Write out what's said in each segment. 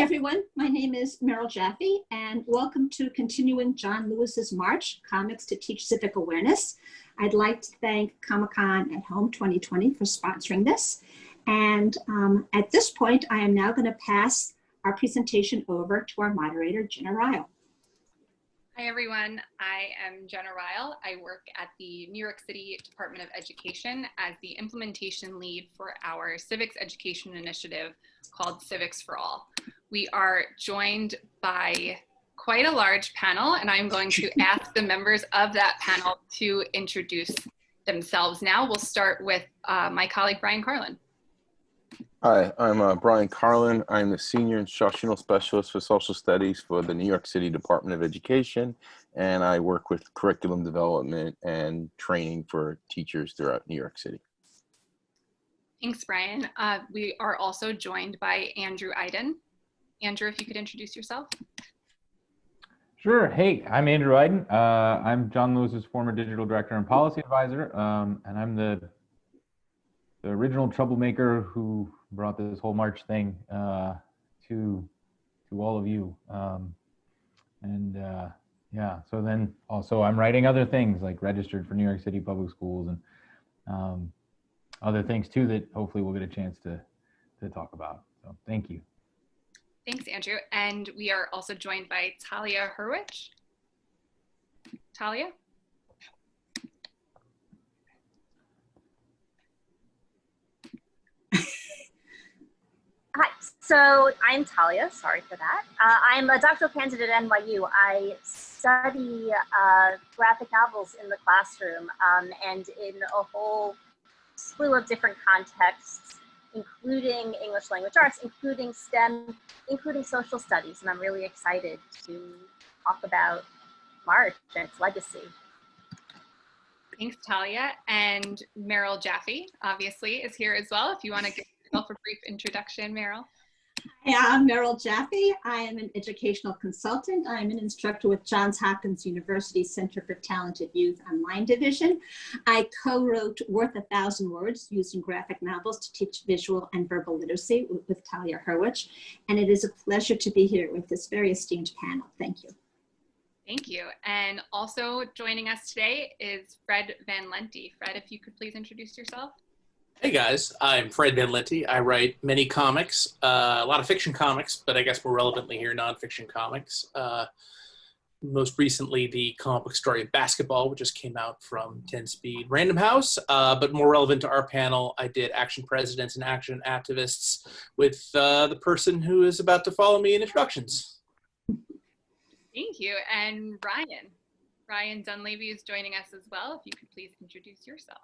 everyone, my name is Meryl Jaffe, and welcome to continuing John Lewis's March, Comics to Teach Civic Awareness. I'd like to thank ComicCon at Home 2020 for sponsoring this. And at this point, I am now going to pass our presentation over to our moderator, Jenna Ryall. Hi everyone, I am Jenna Ryall. I work at the New York City Department of Education as the implementation lead for our civics education initiative called Civics for All. We are joined by quite a large panel, and I'm going to ask the members of that panel to introduce themselves now. We'll start with my colleague, Brian Carlin. Hi, I'm Brian Carlin. I'm the Senior Instructional Specialist for Social Studies for the New York City Department of Education, and I work with curriculum development and training for teachers throughout New York City. Thanks, Brian. We are also joined by Andrew Aydin. Andrew, if you could introduce yourself. Sure. Hey, I'm Andrew Aydin. I'm John Lewis's former digital director and policy advisor, and I'm the original troublemaker who brought this whole March thing to all of you. Yeah, so then also I'm writing other things like registered for New York City Public Schools and other things too that hopefully we'll get a chance to talk about. So thank you. Thanks, Andrew. And we are also joined by Talia Hurwich. Talia? Hi, so I'm Talia, sorry for that. I'm a doctoral candidate at NYU. I study graphic novels in the classroom and in a whole slew of different contexts, including English language arts, including STEM, including social studies. And I'm really excited to talk about March and its legacy. Thanks, Talia. And Meryl Jaffe, obviously, is here as well. If you want to give yourself a brief introduction, Meryl. Hi, I'm Meryl Jaffe. I am an educational consultant. I'm an instructor with Johns Hopkins University Center for Talented Youth Online Division. I co-wrote Worth 1,000 Words using graphic novels to teach visual and verbal literacy with Talia Hurwich. And it is a pleasure to be here with this very esteemed panel. Thank you. Thank you. And also joining us today is Fred Van Lente. Fred, if you could please introduce yourself. Hey guys, I'm Fred Van Lente. I write many comics, a lot of fiction comics, but I guess more relevantly here, nonfiction comics. Most recently, the comic book story of Basketball, which just came out from 10 Speed Random House. But more relevant to our panel, I did Action Presidents and Action Activists with the person who is about to follow me in introductions. Thank you. And Ryan Dunlavey is joining us as well. If you could please introduce yourself.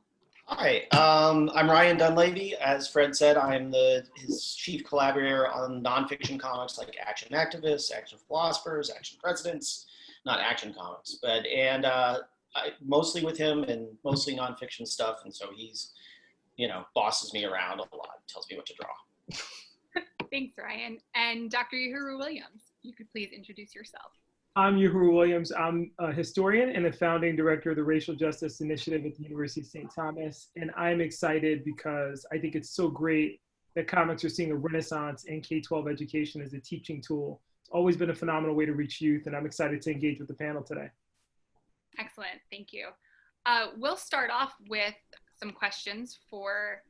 Hi, I'm Ryan Dunlavey. As Fred said, I'm his chief collaborator on nonfiction comics like Action Activists, Action Philosophers, Action Presidents, not action comics, and I mostly with him and mostly nonfiction stuff. And so he's, bosses me around a lot, tells me what to draw. Thanks, Ryan. And Dr. Yohuru Williams, you could please introduce yourself. I'm Yohuru Williams. I'm a historian and the founding director of the Racial Justice Initiative at the University of St. Thomas. And I'm excited because I think it's so great that comics are seeing a renaissance in K-12 education as a teaching tool. It's always been a phenomenal way to reach youth, and I'm excited to engage with the panel today. Excellent, thank you. We'll start off with some questions for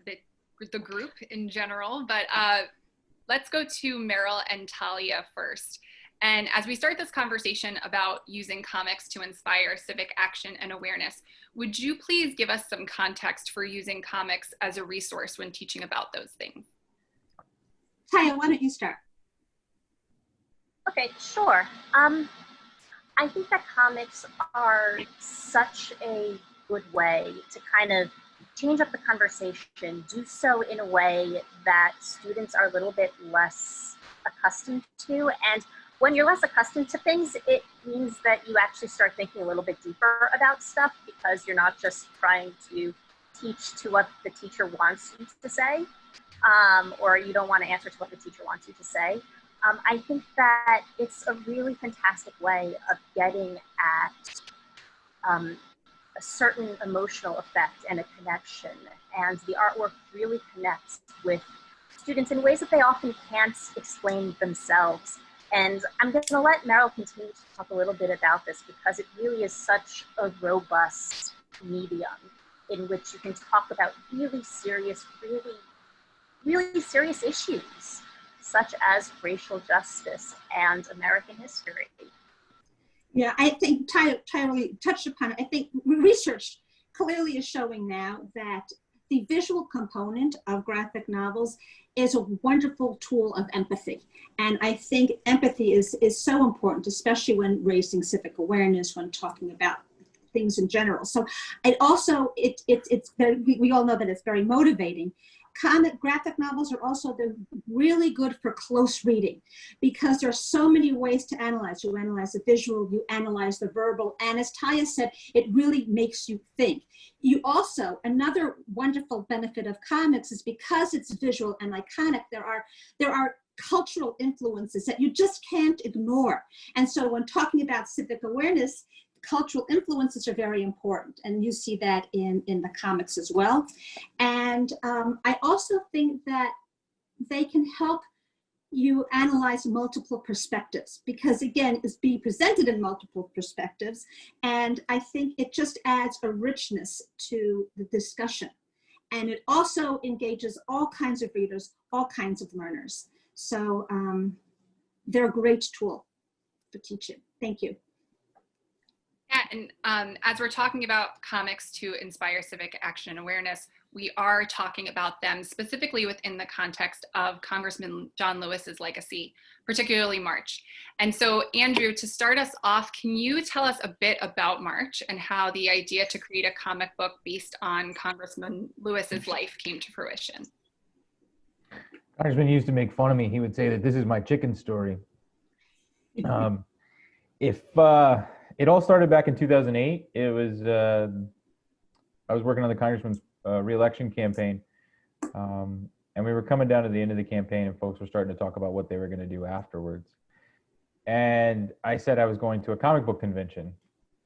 the group in general, but let's go to Meryl and Talia first. And as we start this conversation about using comics to inspire civic action and awareness, would you please give us some context for using comics as a resource when teaching about those things? Talia, why don't you start? Okay, sure. I think that comics are such a good way to kind of change up the conversation, do so in a way that students are a little bit less accustomed to. And when you're less accustomed to things, it means that you actually start thinking a little bit deeper about stuff because you're not just trying to teach to what the teacher wants you to say, or you don't want to answer to what the teacher wants you to say. I think that it's a really fantastic way of getting at a certain emotional effect and a connection. And the artwork really connects with students in ways that they often can't explain themselves. And I'm going to let Meryl continue to talk a little bit about this because it really is such a robust medium in which you can talk about really serious, really serious issues, such as racial justice and American history. Yeah, I think Talia touched upon it. I think research clearly is showing now that the visual component of graphic novels is a wonderful tool of empathy. And I think empathy is so important, especially when raising civic awareness, when talking about things in general. So it also, it's very, we all know that it's very motivating. Graphic novels are also really good for close reading because there are so many ways to analyze. You analyze the visual, you analyze the verbal, and as Talia said, it really makes you think. You also, another wonderful benefit of comics is because it's visual and iconic, there are cultural influences that you just can't ignore. And so when talking about civic awareness, cultural influences are very important, and you see that in the comics as well. And I also think that they can help you analyze multiple perspectives because, again, it's being presented in multiple perspectives, and I think it just adds a richness to the discussion. And it also engages all kinds of readers, all kinds of learners. So they're a great tool for teaching. Thank you. Yeah, and as we're talking about comics to inspire civic action and awareness, we are talking about them specifically within the context of Congressman John Lewis's legacy, particularly March. And so, Andrew, to start us off, can you tell us a bit about March and how the idea to create a comic book based on Congressman Lewis's life came to fruition? Congressman used to make fun of me. He would say that this is my chicken story. It all started back in 2008. It was, I was working on the congressman's re-election campaign, and we were coming down to the end of the campaign, and folks were starting to talk about what they were going to do afterwards. And I said I was going to a comic book convention,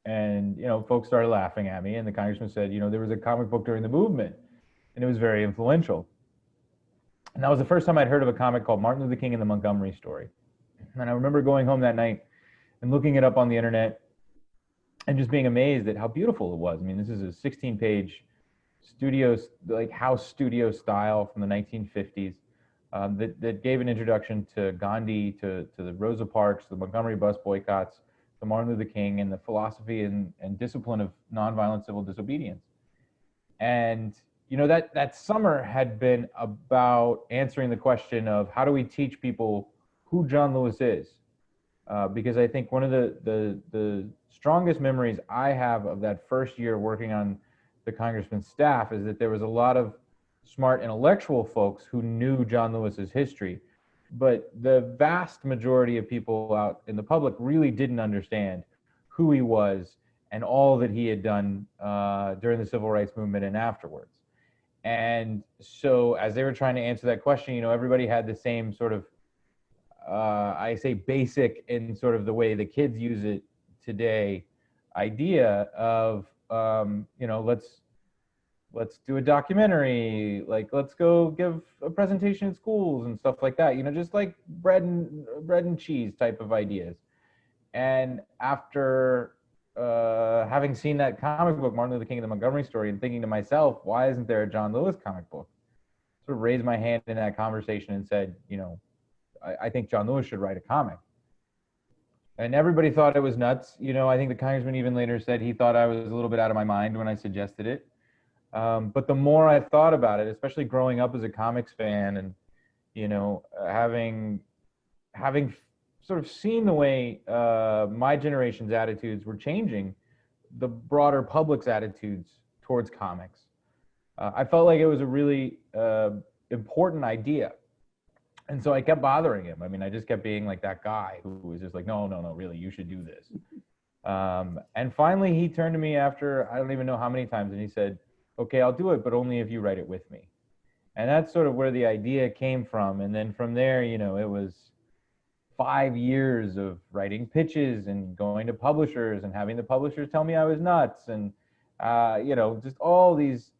and folks started laughing at me, and the congressman said, there was a comic book during the movement, and it was very influential. And that was the first time I'd heard of a comic called Martin Luther King and the Montgomery Story. And I remember going home that night and looking it up on the internet and just being amazed at how beautiful it was. I mean, this is a 16-page studio, like house studio style from the 1950s that gave an introduction to Gandhi, to the Rosa Parks, the Montgomery bus boycotts, to Martin Luther King, and the philosophy and discipline of nonviolent civil disobedience. And that summer had been about answering the question of how do we teach people who John Lewis is? Because I think one of the strongest memories I have of that first year working on the congressman's staff is that there was a lot of smart intellectual folks who knew John Lewis's history, but the vast majority of people out in the public really didn't understand who he was and all that he had done during the civil rights movement and afterwards. And so as they were trying to answer that question, everybody had the same sort of I say basic in sort of the way the kids use it today, idea of, let's do a documentary, like let's go give a presentation in schools and stuff like that, just like bread and cheese type of ideas. And after having seen that comic book, Martin Luther King and the Montgomery Story, and thinking to myself, why isn't there a John Lewis comic book? Sort of raised my hand in that conversation and said, I think John Lewis should write a comic. And everybody thought it was nuts. I think the congressman even later said he thought I was a little bit out of my mind when I suggested it. But the more I thought about it, especially growing up as a comics fan and, having sort of seen the way my generation's attitudes were changing, the broader public's attitudes towards comics, I felt like it was a really important idea. And so I kept bothering him. I mean, I just kept being like that guy who was just like, no, really, you should do this. And finally, he turned to me after, I don't even know how many times, and he said, okay, I'll do it, but only if you write it with me. And that's sort of where the idea came from. And then from there, it was 5 years of writing pitches and going to publishers and having the publishers tell me I was nuts. And, just all these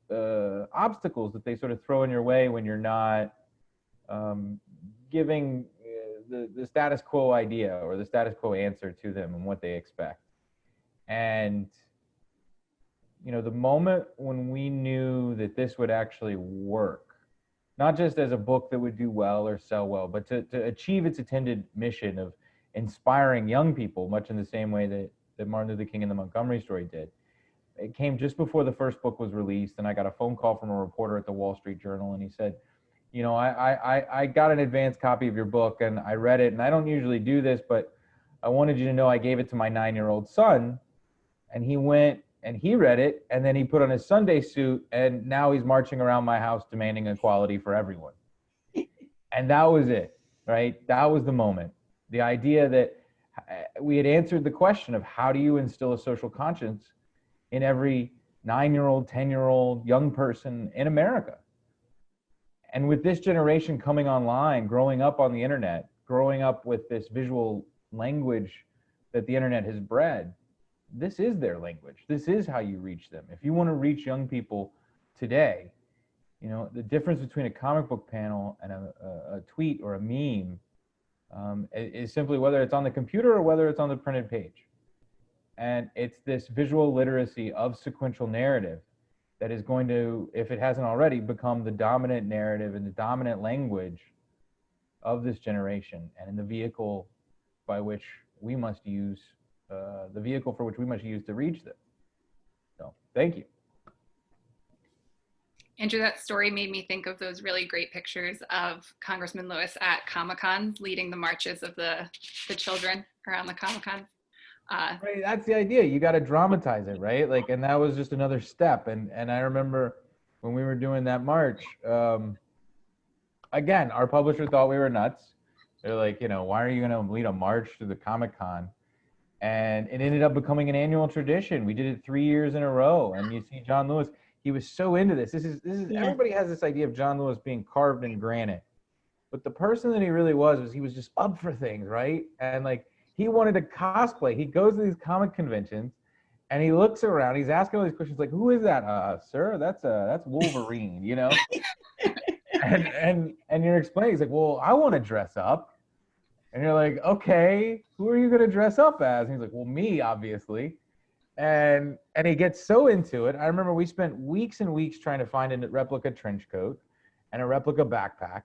obstacles that they sort of throw in your way when you're not giving the status quo idea or the status quo answer to them and what they expect. And, you know, the moment when we knew that this would actually work, not just as a book that would do well or sell well, but to achieve its intended mission of inspiring young people, much in the same way that Martin Luther King and the Montgomery story did. It came just before the first book was released, and I got a phone call from a reporter at the Wall Street Journal, and he said, you know, I got an advanced copy of your book, and I read it, and I don't usually do this, but I wanted you to know I gave it to my 9-year-old son, and he went and he read it, and then he put on his Sunday suit, and now he's marching around my house demanding equality for everyone. And that was it, right? That was the moment. The idea that we had answered the question of how do you instill a social conscience in every 9-year-old, 10-year-old young person in America. And with this generation coming online, growing up on the internet, growing up with this visual language that the internet has bred, this is their language. This is how you reach them. If you want to reach young people today, you know, the difference between a comic book panel and a tweet or a meme is simply whether it's on the computer or whether it's on the printed page. And it's this visual literacy of sequential narrative that is going to, if it hasn't already, become the dominant narrative and the dominant language of this generation, and in the vehicle by which we must use, the vehicle for which we must use to reach them. So, thank you. Andrew, that story made me think of those really great pictures of Congressman Lewis at ComicCon leading the marches of the children around the ComicCon. Right, that's the idea. You got to dramatize it, right? Like, and that was just another step. And I remember when we were doing that march, again, our publisher thought we were nuts. They're like, you know, why are you going to lead a march to the ComicCon? And it ended up becoming an annual tradition. We did it 3 years in a row. And you see John Lewis, he was so into this. This is Yeah. Everybody has this idea of John Lewis being carved in granite. But the person that he really was he was just up for things, right? And like, he wanted to cosplay. He goes to these comic conventions and he looks around. He's asking all these questions like, who is that? Sir, that's Wolverine, you know? and you're explaining, he's like, well, I want to dress up. And you're like, okay, who are you going to dress up as? And he's like, well, me, obviously. And he gets so into it. I remember we spent weeks and weeks trying to find a replica trench coat and a replica backpack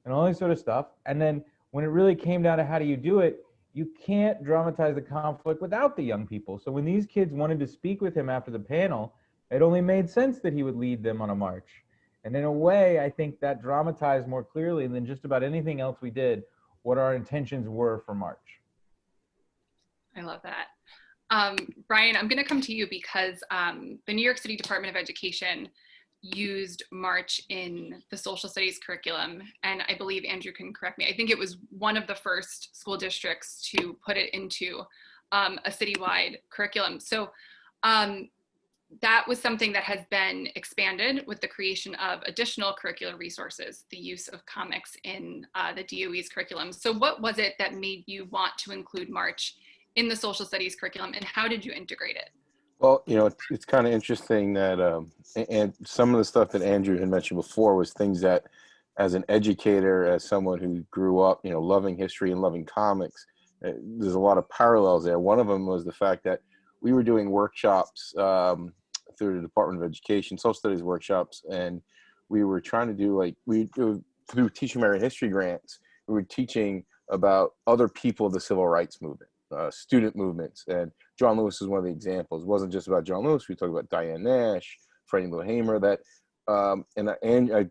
and all this sort of stuff. And then when it really came down to how do you do it, you can't dramatize the conflict without the young people. So when these kids wanted to speak with him after the panel, it only made sense that he would lead them on a march. And in a way, I think that dramatized more clearly than just about anything else we did what our intentions were for March. I love that. Brian, I'm going to come to you because the New York City Department of Education used March in the social studies curriculum. And I believe Andrew can correct me. I think it was one of the first school districts to put it into a citywide curriculum. So that was something that has been expanded with the creation of additional curricular resources, the use of comics in the DOE's curriculum. So what was it that made you want to include March in the social studies curriculum, and how did you integrate it? Well, you know, it's kind of interesting that, and some of the stuff that Andrew had mentioned before was things that, as an educator, as someone who grew up, you know, loving history and loving comics, there's a lot of parallels there. One of them was the fact that we were doing workshops through the Department of Education, social studies workshops, and we were trying to do through Teaching American History grants, we were teaching about other people of the civil rights movement. Student movements, and John Lewis is one of the examples. It wasn't just about John Lewis. We talked about Diane Nash, Freddie Lou-Hamer, and I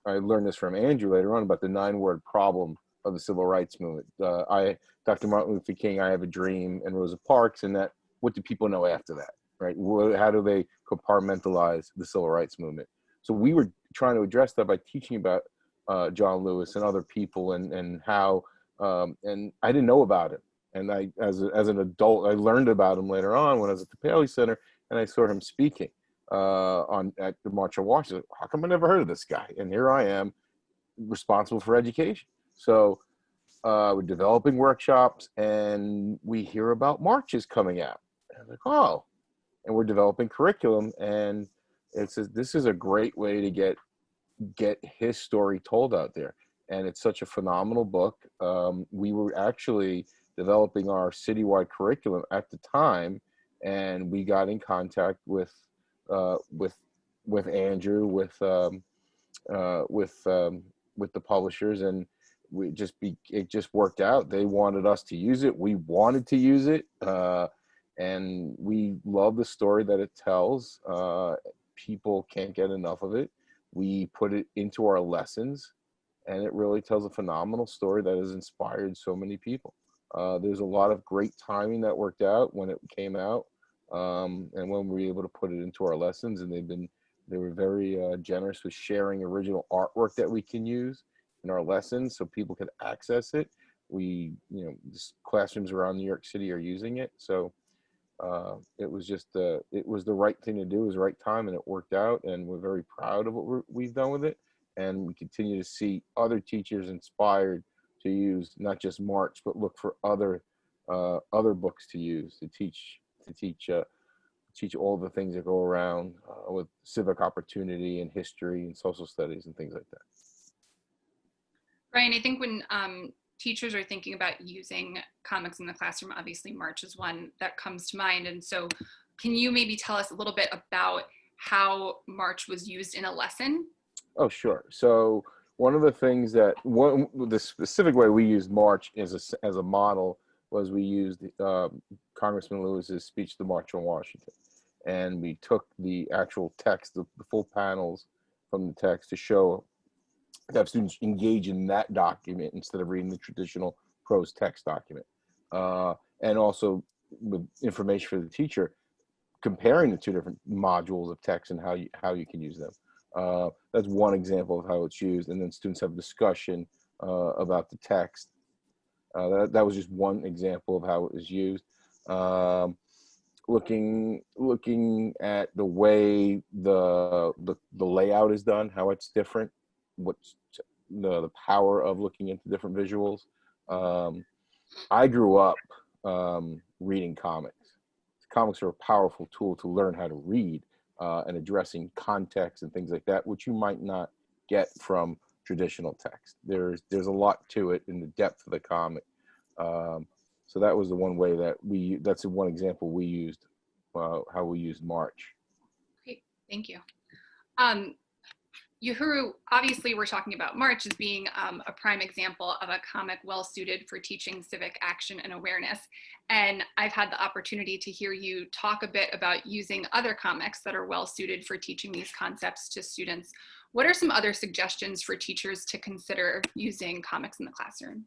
learned this from Andrew later on about the 9-word problem of the civil rights movement. Dr. Martin Luther King, I Have a Dream, and Rosa Parks, and that, what do people know after that, right? How do they compartmentalize the civil rights movement? So we were trying to address that by teaching about John Lewis and other people and how, and I didn't know about it. And I, as an adult, I learned about him later on when I was at the Paley Center, and I saw him speaking at the March on Washington. How come I never heard of this guy? And here I am, responsible for education. So we're developing workshops, and we hear about marches coming out. And I'm like, oh, and we're developing curriculum, and this is a great way to get his story told out there. and it's such a phenomenal book. We were actually developing our citywide curriculum at the time, and we got in contact with Andrew, with the publishers, and it just worked out. They wanted us to use it. We wanted to use it, and we love the story that it tells. People can't get enough of it. We put it into our lessons, and it really tells a phenomenal story that has inspired so many people. There's a lot of great timing that worked out when it came out, and when we were able to put it into our lessons, and they were very generous with sharing original artwork that we can use in our lessons so people could access it. Classrooms around New York City are using it, so it was the right thing to do. It was the right time, and it worked out, and we're very proud of what we've done with it, and we continue to see other teachers inspired to use not just March, but look for other books to use to teach all the things that go around with civic opportunity and history and social studies and things like that. Brian, I think when teachers are thinking about using comics in the classroom, obviously March is one that comes to mind. And so can you maybe tell us a little bit about how March was used in a lesson? Oh, sure. So one of the things the specific way we used March as a model was we used Congressman Lewis's speech, The March on Washington. And we took the actual text, the full panels from the text to have students engage in that document instead of reading the traditional prose text document. And also with information for the teacher, comparing the two different modules of text and how you can use them. That's one example of how it's used. And then students have discussion about the text. That was just one example of how it was used. Looking at the way the layout is done, how it's different, what's the power of looking into different visuals. I grew up reading comics. Comics are a powerful tool to learn how to read and addressing context and things like that, which you might not get from traditional text. There's a lot to it in the depth of the comic. So that was the one way that's the one example we used, how we used March. Great, thank you. Yohuru, obviously we're talking about March as being a prime example of a comic well suited for teaching civic action and awareness. And I've had the opportunity to hear you talk a bit about using other comics that are well suited for teaching these concepts to students. What are some other suggestions for teachers to consider using comics in the classroom?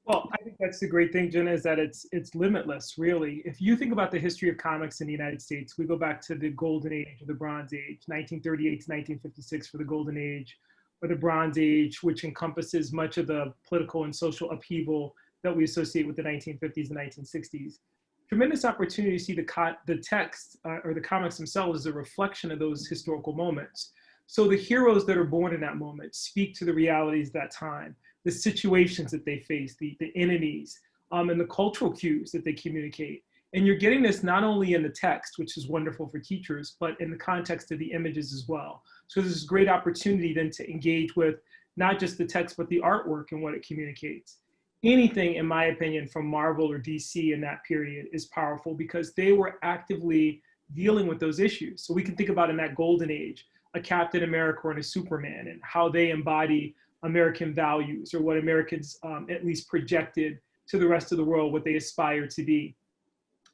Well, I think that's the great thing, Jenna, is that it's limitless, really. If you think about the history of comics in the United States, we go back to the Golden Age or the Bronze Age, 1938 to 1956 for the Golden Age, or the Bronze Age, which encompasses much of the political and social upheaval that we associate with the 1950s and 1960s. Tremendous opportunity to see the text or the comics themselves as a reflection of those historical moments. So the heroes that are born in that moment speak to the realities of that time, the situations that they face, the enemies, and the cultural cues that they communicate. And you're getting this not only in the text, which is wonderful for teachers, but in the context of the images as well. So there's this great opportunity then to engage with not just the text, but the artwork and what it communicates. Anything, in my opinion, from Marvel or DC in that period is powerful because they were actively dealing with those issues. So we can think about in that golden age, a Captain America and a Superman and how they embody American values or what Americans at least projected to the rest of the world, what they aspire to be.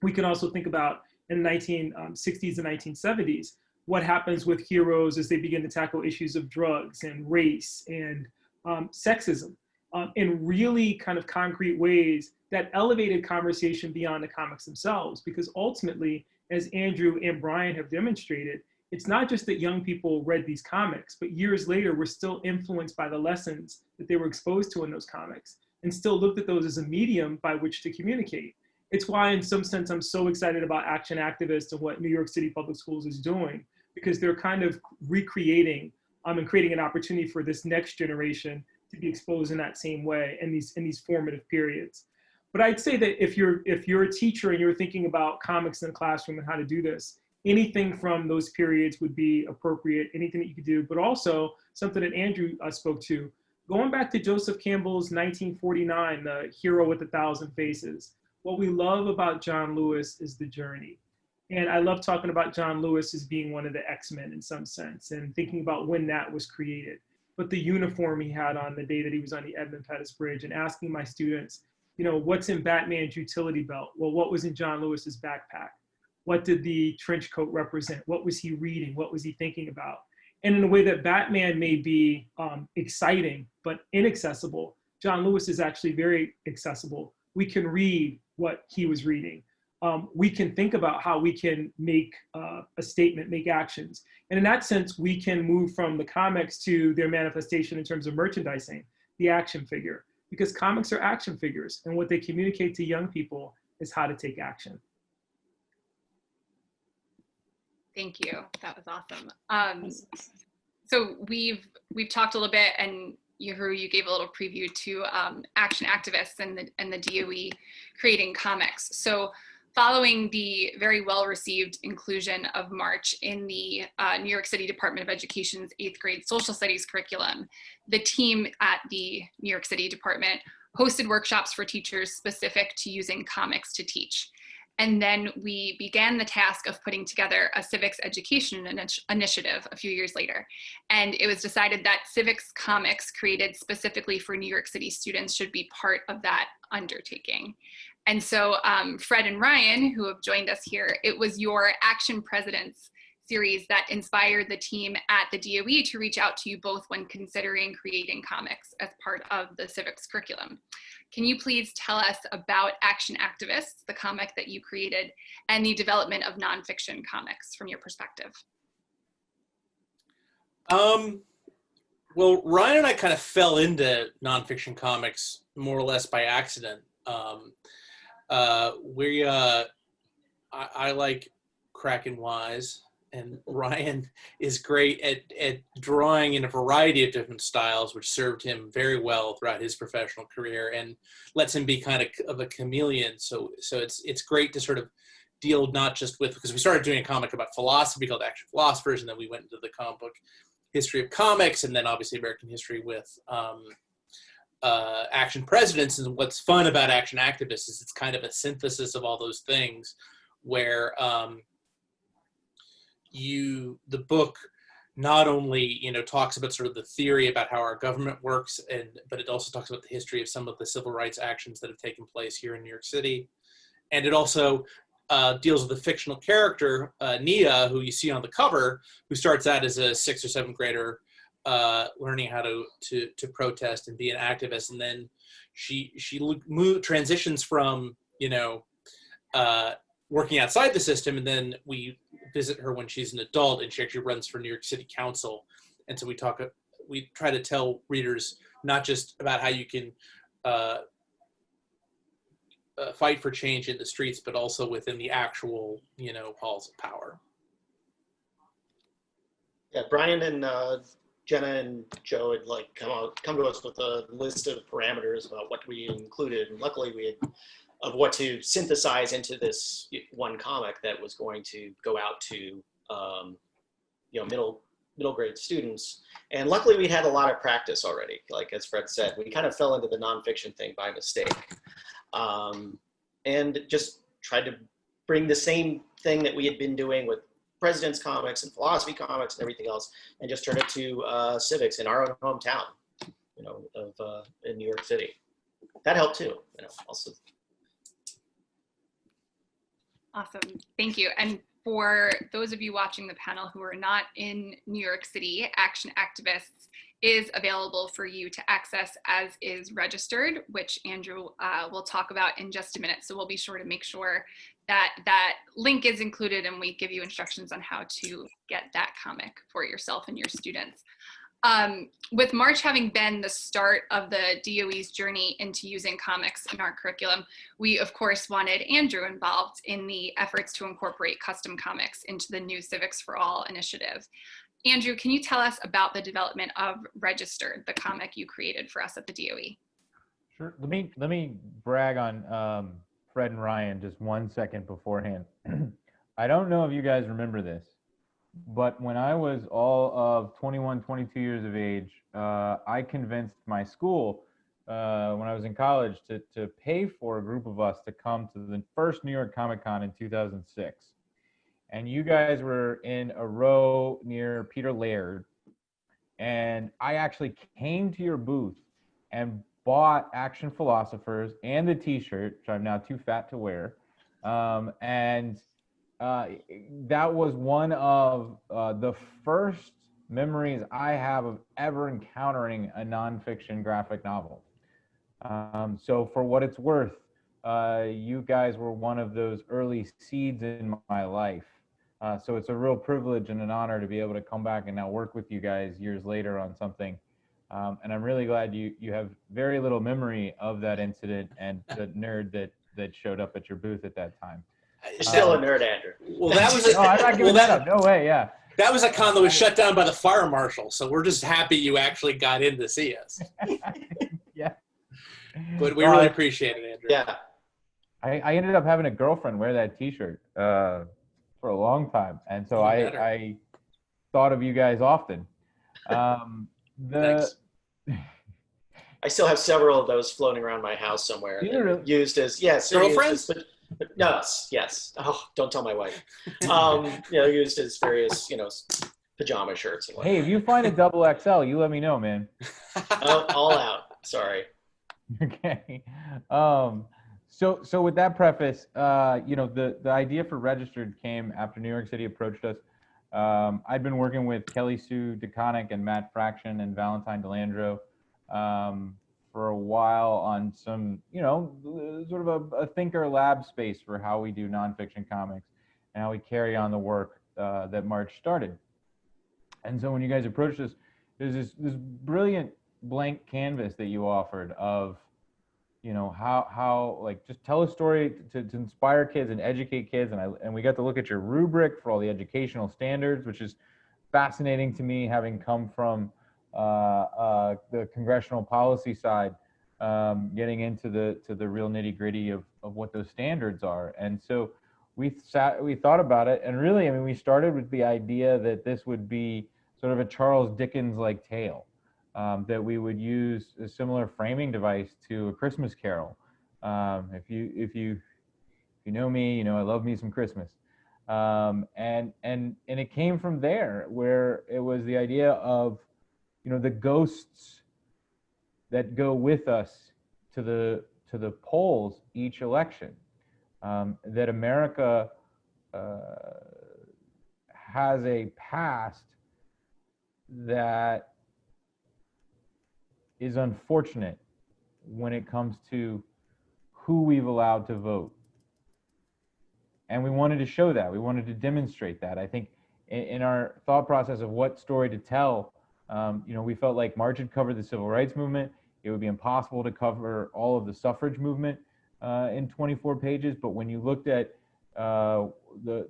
We can also think about in the 1960s and 1970s, what happens with heroes as they begin to tackle issues of drugs and race and sexism in really kind of concrete ways that elevated conversation beyond the comics themselves. Because ultimately, as Andrew and Brian have demonstrated, it's not just that young people read these comics, but years later, we're still influenced by the lessons that they were exposed to in those comics and still looked at those as a medium by which to communicate. It's why, in some sense, I'm so excited about Action Activists and what New York City Public Schools is doing, because they're kind of recreating and creating an opportunity for this next generation to be exposed in that same way in these formative periods. But I'd say that if you're a teacher and you're thinking about comics in the classroom and how to do this, anything from those periods would be appropriate, anything that you could do, but also something that Andrew spoke to, going back to Joseph Campbell's 1949, The Hero with a Thousand Faces, what we love about John Lewis is the journey. And I love talking about John Lewis as being one of the X-Men in some sense, and thinking about when that was created. But the uniform he had on the day that he was on the Edmund Pettus Bridge, and asking my students, you know, what's in Batman's utility belt? Well, what was in John Lewis's backpack? What did the trench coat represent? What was he reading? What was he thinking about? And in a way that Batman may be exciting but inaccessible, John Lewis is actually very accessible. We can read what he was reading. We can think about how we can make a statement, make actions. And in that sense, we can move from the comics to their manifestation in terms of merchandising, the action figure, because comics are action figures, and what they communicate to young people is how to take action. Thank you. That was awesome. So we've talked a little bit, and Yohuru, you gave a little preview to action activists and the DOE creating comics. So following the very well-received inclusion of March in the New York City Department of Education's 8th grade social studies curriculum, the team at the New York City Department hosted workshops for teachers specific to using comics to teach. And then we began the task of putting together a civics education initiative a few years later. And it was decided that civics comics created specifically for New York City students should be part of that undertaking. And so Fred and Ryan, who have joined us here, it was your Action Presidents series that inspired the team at the DOE to reach out to you both when considering creating comics as part of the civics curriculum. Can you please tell us about Action Activists, the comic that you created, and the development of nonfiction comics from your perspective? Well, Ryan and I kind of fell into nonfiction comics more or less by accident. I like Kraken Wise, and Ryan is great at drawing in a variety of different styles, which served him very well throughout his professional career and lets him be kind of a chameleon. So it's great to sort of deal not just with, because we started doing a comic about philosophy called Action Philosophers, and then we went into the comic book history of comics, and then obviously American history with Action Presidents. And what's fun about Action Activists is it's kind of a synthesis of all those things, where the book not only talks about sort of the theory about how our government works, but it also talks about the history of some of the civil rights actions that have taken place here in New York City, and it also deals with a fictional character, Nia, who you see on the cover, who starts out as a 6th or 7th grader, learning how to protest and be an activist, and then she transitions from working outside the system, and then we visit her when she's an adult, and she actually runs for New York City Council. And so we try to tell readers not just about how you can fight for change in the streets, but also within the actual halls of power. Yeah, Brian and Jenna and Joe had come to us with a list of parameters about what we included, and luckily we had of what to synthesize into this one comic that was going to go out to middle grade students. And luckily we had a lot of practice already. Like as Fred said, we kind of fell into the nonfiction thing by mistake, and just tried to bring the same thing that we had been doing with President's comics and philosophy comics and everything else, and just turn it to civics in our own hometown, in New York City. That helped too, also. Awesome, thank you. And for those of you watching the panel who are not in New York City, Action Activists is available for you to access as is registered, which Andrew will talk about in just a minute. So we'll be sure to make sure that that link is included, and we give you instructions on how to get that comic for yourself and your students. With March having been the start of the DOE's journey into using comics in our curriculum, we of course wanted Andrew involved in the efforts to incorporate custom comics into the new Civics for All initiative. Andrew, can you tell us about the development of Registered, the comic you created for us at the DOE? Sure. Let me brag on Fred and Ryan just 1 second beforehand. I don't know if you guys remember this, But when I was all of 21, 22 years of age, I convinced my school when I was in college to pay for a group of us to come to the first New York ComicCon in 2006. And you guys were in a row near Peter Laird. And I actually came to your booth and bought Action Philosophers and the t-shirt, which I'm now too fat to wear. That was one of the first memories I have of ever encountering a nonfiction graphic novel. So for what it's worth, you guys were one of those early seeds in my life. So it's a real privilege and an honor to be able to come back and now work with you guys years later on something. And I'm really glad you have very little memory of that incident and the nerd that showed up at your booth at that time. You're still a nerd, Andrew. Well, that was No, I'm not giving that up. No way, yeah. That was a con that was shut down by the fire marshal, so we're just happy you actually got in to see us. Yeah. But we really appreciate it, Andrew. Yeah. I ended up having a girlfriend wear that t-shirt for a long time. And so I thought of you guys often. Thanks. I still have several of those floating around my house somewhere. Really? Used as, yes. Girlfriends? But no, yes. Oh, don't tell my wife. Used as various, pajama shirts and whatnot. Hey, if you find a double XL, you let me know, man. Oh, all out. Sorry. Okay. So with that preface, the idea for Registered came after New York City approached us. I'd been working with Kelly Sue DeConnick and Matt Fraction and Valentine DeLandro for a while on some, sort of a thinker lab space for how we do nonfiction comics and how we carry on the work that March started. And so when you guys approached us, there's this brilliant blank canvas that you offered of, how like just tell a story to inspire kids and educate kids. And we got to look at your rubric for all the educational standards, which is fascinating to me, having come from the congressional policy side, getting into the real nitty gritty of what those standards are. And so we thought about it, and really, we started with the idea that this would be sort of a Charles Dickens-like tale, that we would use a similar framing device to A Christmas Carol. If you know me, I love me some Christmas. And it came from there, where it was the idea of, the ghosts that go with us to the polls each election. That America has a past that is unfortunate when it comes to who we've allowed to vote. And we wanted to show that. We wanted to demonstrate that. I think in our thought process of what story to tell, we felt like March had covered the civil rights movement. It would be impossible to cover all of the suffrage movement in 24 pages. But when you looked at the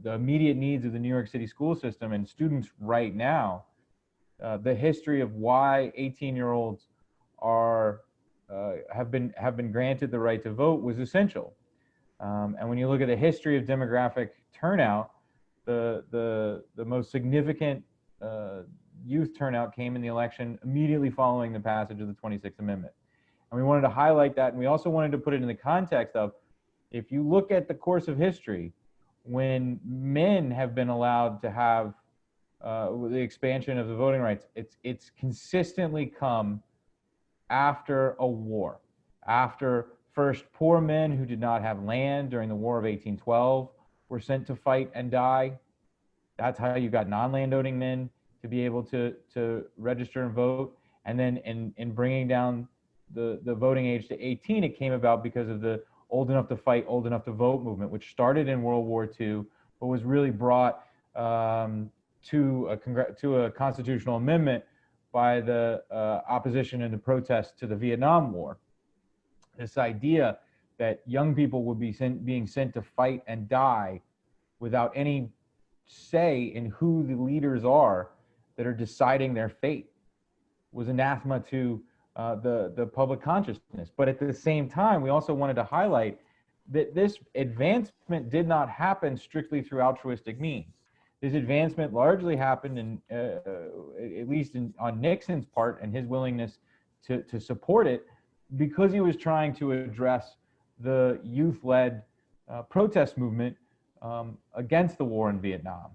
immediate needs of the New York City school system and students right now, the history of why 18-year-olds have been granted the right to vote was essential. And when you look at the history of demographic turnout, the most significant youth turnout came in the election immediately following the passage of the 26th Amendment. And we wanted to highlight that, and we also wanted to put it in the context of, if you look at the course of history, when men have been allowed to have the expansion of the voting rights, it's consistently come after a war, after first poor men who did not have land during the War of 1812 were sent to fight and die. That's how you got non-landowning men to be able to register and vote. And then in bringing down the voting age to 18, it came about because of the old enough to fight, old enough to vote movement, which started in World War II, but was really brought to a constitutional amendment by the opposition and the protest to the Vietnam War. This idea that young people would be being sent to fight and die without any say in who the leaders are that are deciding their fate was anathema to the public consciousness. But at the same time, we also wanted to highlight that this advancement did not happen strictly through altruistic means. this advancement largely happened in, at least on Nixon's part and his willingness to support it, because he was trying to address the youth-led protest movement against the war in Vietnam.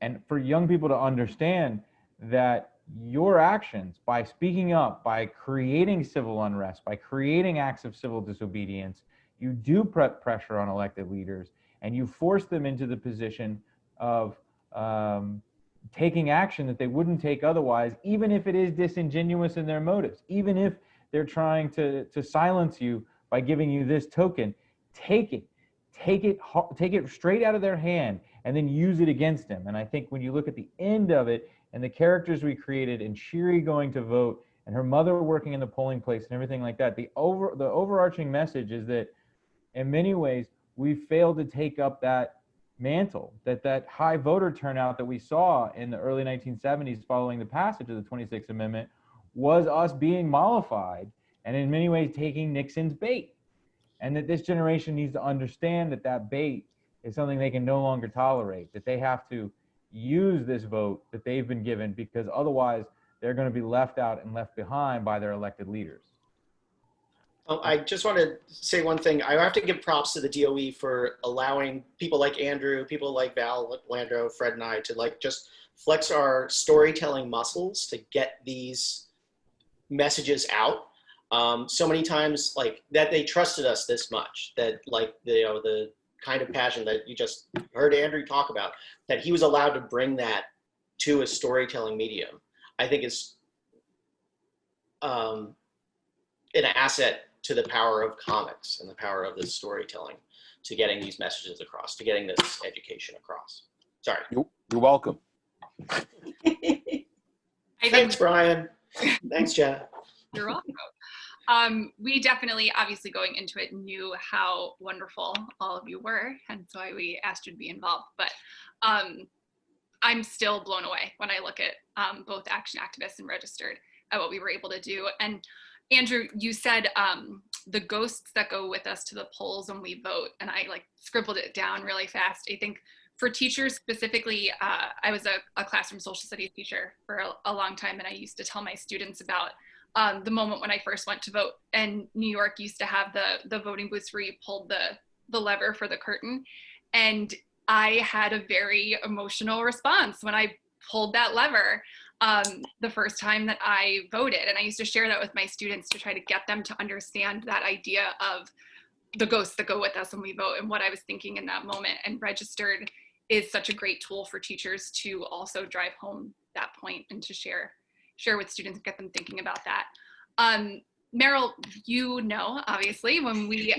And for young people to understand that your actions, by speaking up, by creating civil unrest, by creating acts of civil disobedience, you do put pressure on elected leaders, and you force them into the position of taking action that they wouldn't take otherwise, even if it is disingenuous in their motives, even if they're trying to silence you by giving you this token. Take it straight out of their hand and then use it against them. And I think when you look at the end of it and the characters we created, and Shiri going to vote and her mother working in the polling place and everything like that, the overarching message is that in many ways we failed to take up that mantle, that high voter turnout that we saw in the early 1970s following the passage of the 26th Amendment was us being mollified and in many ways taking Nixon's bait. And that this generation needs to understand that that bait is something they can no longer tolerate, that they have to use this vote that they've been given, because otherwise they're going to be left out and left behind by their elected leaders. I just want to say one thing. I have to give props to the DOE for allowing people like Andrew, people like Val, Landro, Fred, and I to like just flex our storytelling muscles to get these messages out. So many times, like that, they trusted us this much, that like the kind of passion that you just heard Andrew talk about, that he was allowed to bring that to a storytelling medium, I think is an asset to the power of comics and the power of this storytelling, to getting these messages across, to getting this education across. Sorry. You're welcome. Thanks, Brian. Thanks, Jenna. You're welcome. We definitely, obviously going into it, knew how wonderful all of you were, hence why we asked you to be involved. But I'm still blown away when I look at both Action Activists and Registered at what we were able to do. And Andrew, you said the ghosts that go with us to the polls when we vote, and I like scribbled it down really fast. I think for teachers specifically, I was a classroom social studies teacher for a long time, and I used to tell my students about the moment when I first went to vote, and New York used to have the voting booths where you pulled the lever for the curtain. And I had a very emotional response when I pulled that lever the first time that I voted. And I used to share that with my students to try to get them to understand that idea of the ghosts that go with us when we vote and what I was thinking in that moment. And Registered is such a great tool for teachers to also drive home that point and to share with students and get them thinking about that. Meryl, you know, obviously, when we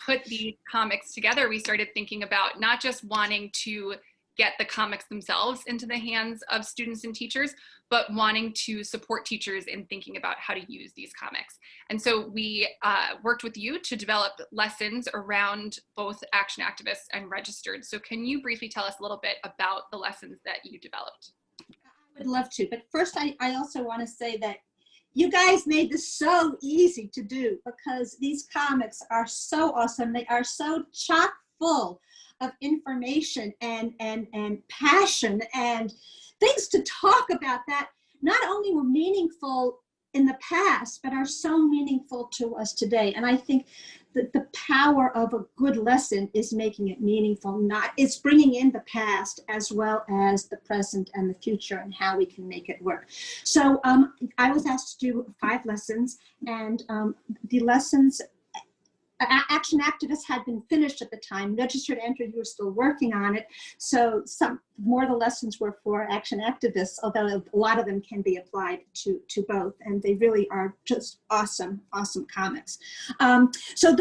put the comics together, we started thinking about not just wanting to get the comics themselves into the hands of students and teachers, but wanting to support teachers in thinking about how to use these comics. And so we worked with you to develop lessons around both Action Activists and Registered. So can you briefly tell us a little bit about the lessons that you developed? I would love to, but first I also want to say that you guys made this so easy to do, because these comics are so awesome. They are so chock full of information and passion and things to talk about that not only were meaningful in the past, but are so meaningful to us today. And I think that the power of a good lesson is making it meaningful. It's bringing in the past as well as the present and the future and how we can make it work. So I was asked to do 5 lessons, and the lessons, Action Activists had been finished at the time. Registered, Andrew, you were still working on it. So some more of the lessons were for Action Activists, although a lot of them can be applied to both. And they really are just awesome, awesome comics. So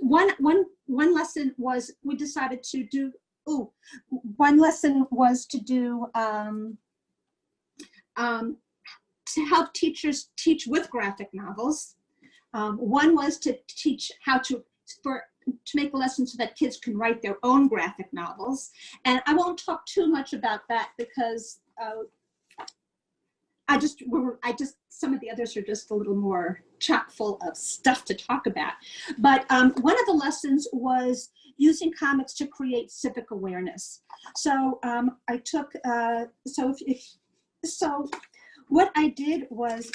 one lesson was, we decided to do, one lesson was to do, to help teachers teach with graphic novels. One was to teach how to make the lesson so that kids can write their own graphic novels. And I won't talk too much about that because some of the others are just a little more chock full of stuff to talk about. But one of the lessons was using comics to create civic awareness. So I took, so what I did was,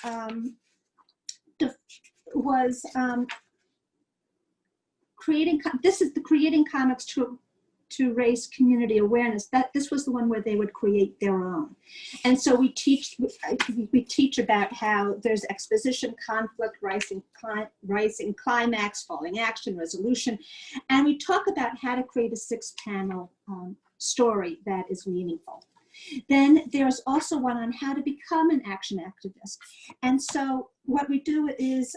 creating comics to raise community awareness. That this was the one where they would create their own. And so we teach about how there's exposition, conflict, rising climax, falling action, resolution. And we talk about how to create a 6-panel story that is meaningful. Then there's also one on how to become an action activist. And so what we do is,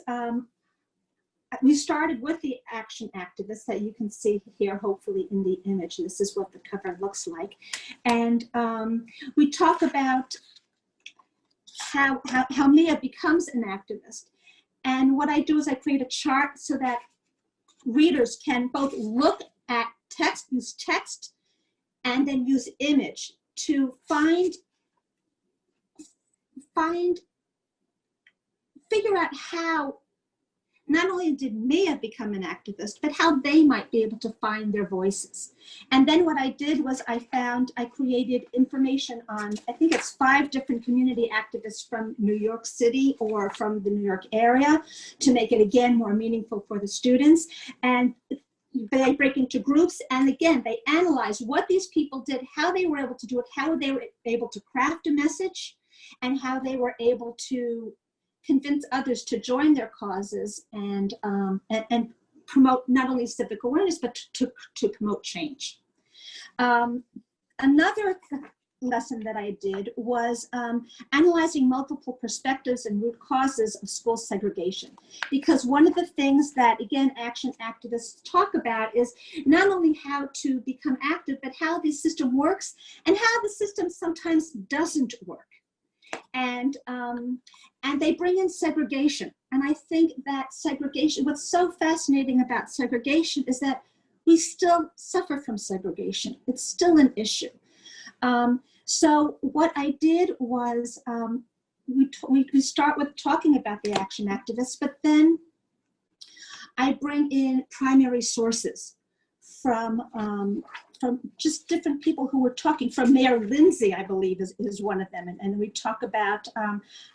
we started with the action activists that you can see here, hopefully in the image. This is what the cover looks like. And we talk about how Mia becomes an activist. And what I do is I create a chart so that readers can both look at text, use text, and then use image to figure out how not only did Mia become an activist, but how they might be able to find their voices. And then what I did was I created information on, I think it's 5 different community activists from New York City or from the New York area to make it, again, more meaningful for the students. And they break into groups, and again, they analyze what these people did, how they were able to do it, how they were able to craft a message, and how they were able to convince others to join their causes and promote not only civic awareness, but to promote change. Another lesson that I did was analyzing multiple perspectives and root causes of school segregation. Because one of the things that, again, action activists talk about is not only how to become active, but how the system works and how the system sometimes doesn't work. And they bring in segregation. And I think that segregation, what's so fascinating about segregation is that we still suffer from segregation. It's still an issue. So what I did was we start with talking about the action activists, but then I bring in primary sources from just different people who were talking. From Mayor Lindsay, I believe, is one of them. And we talk about,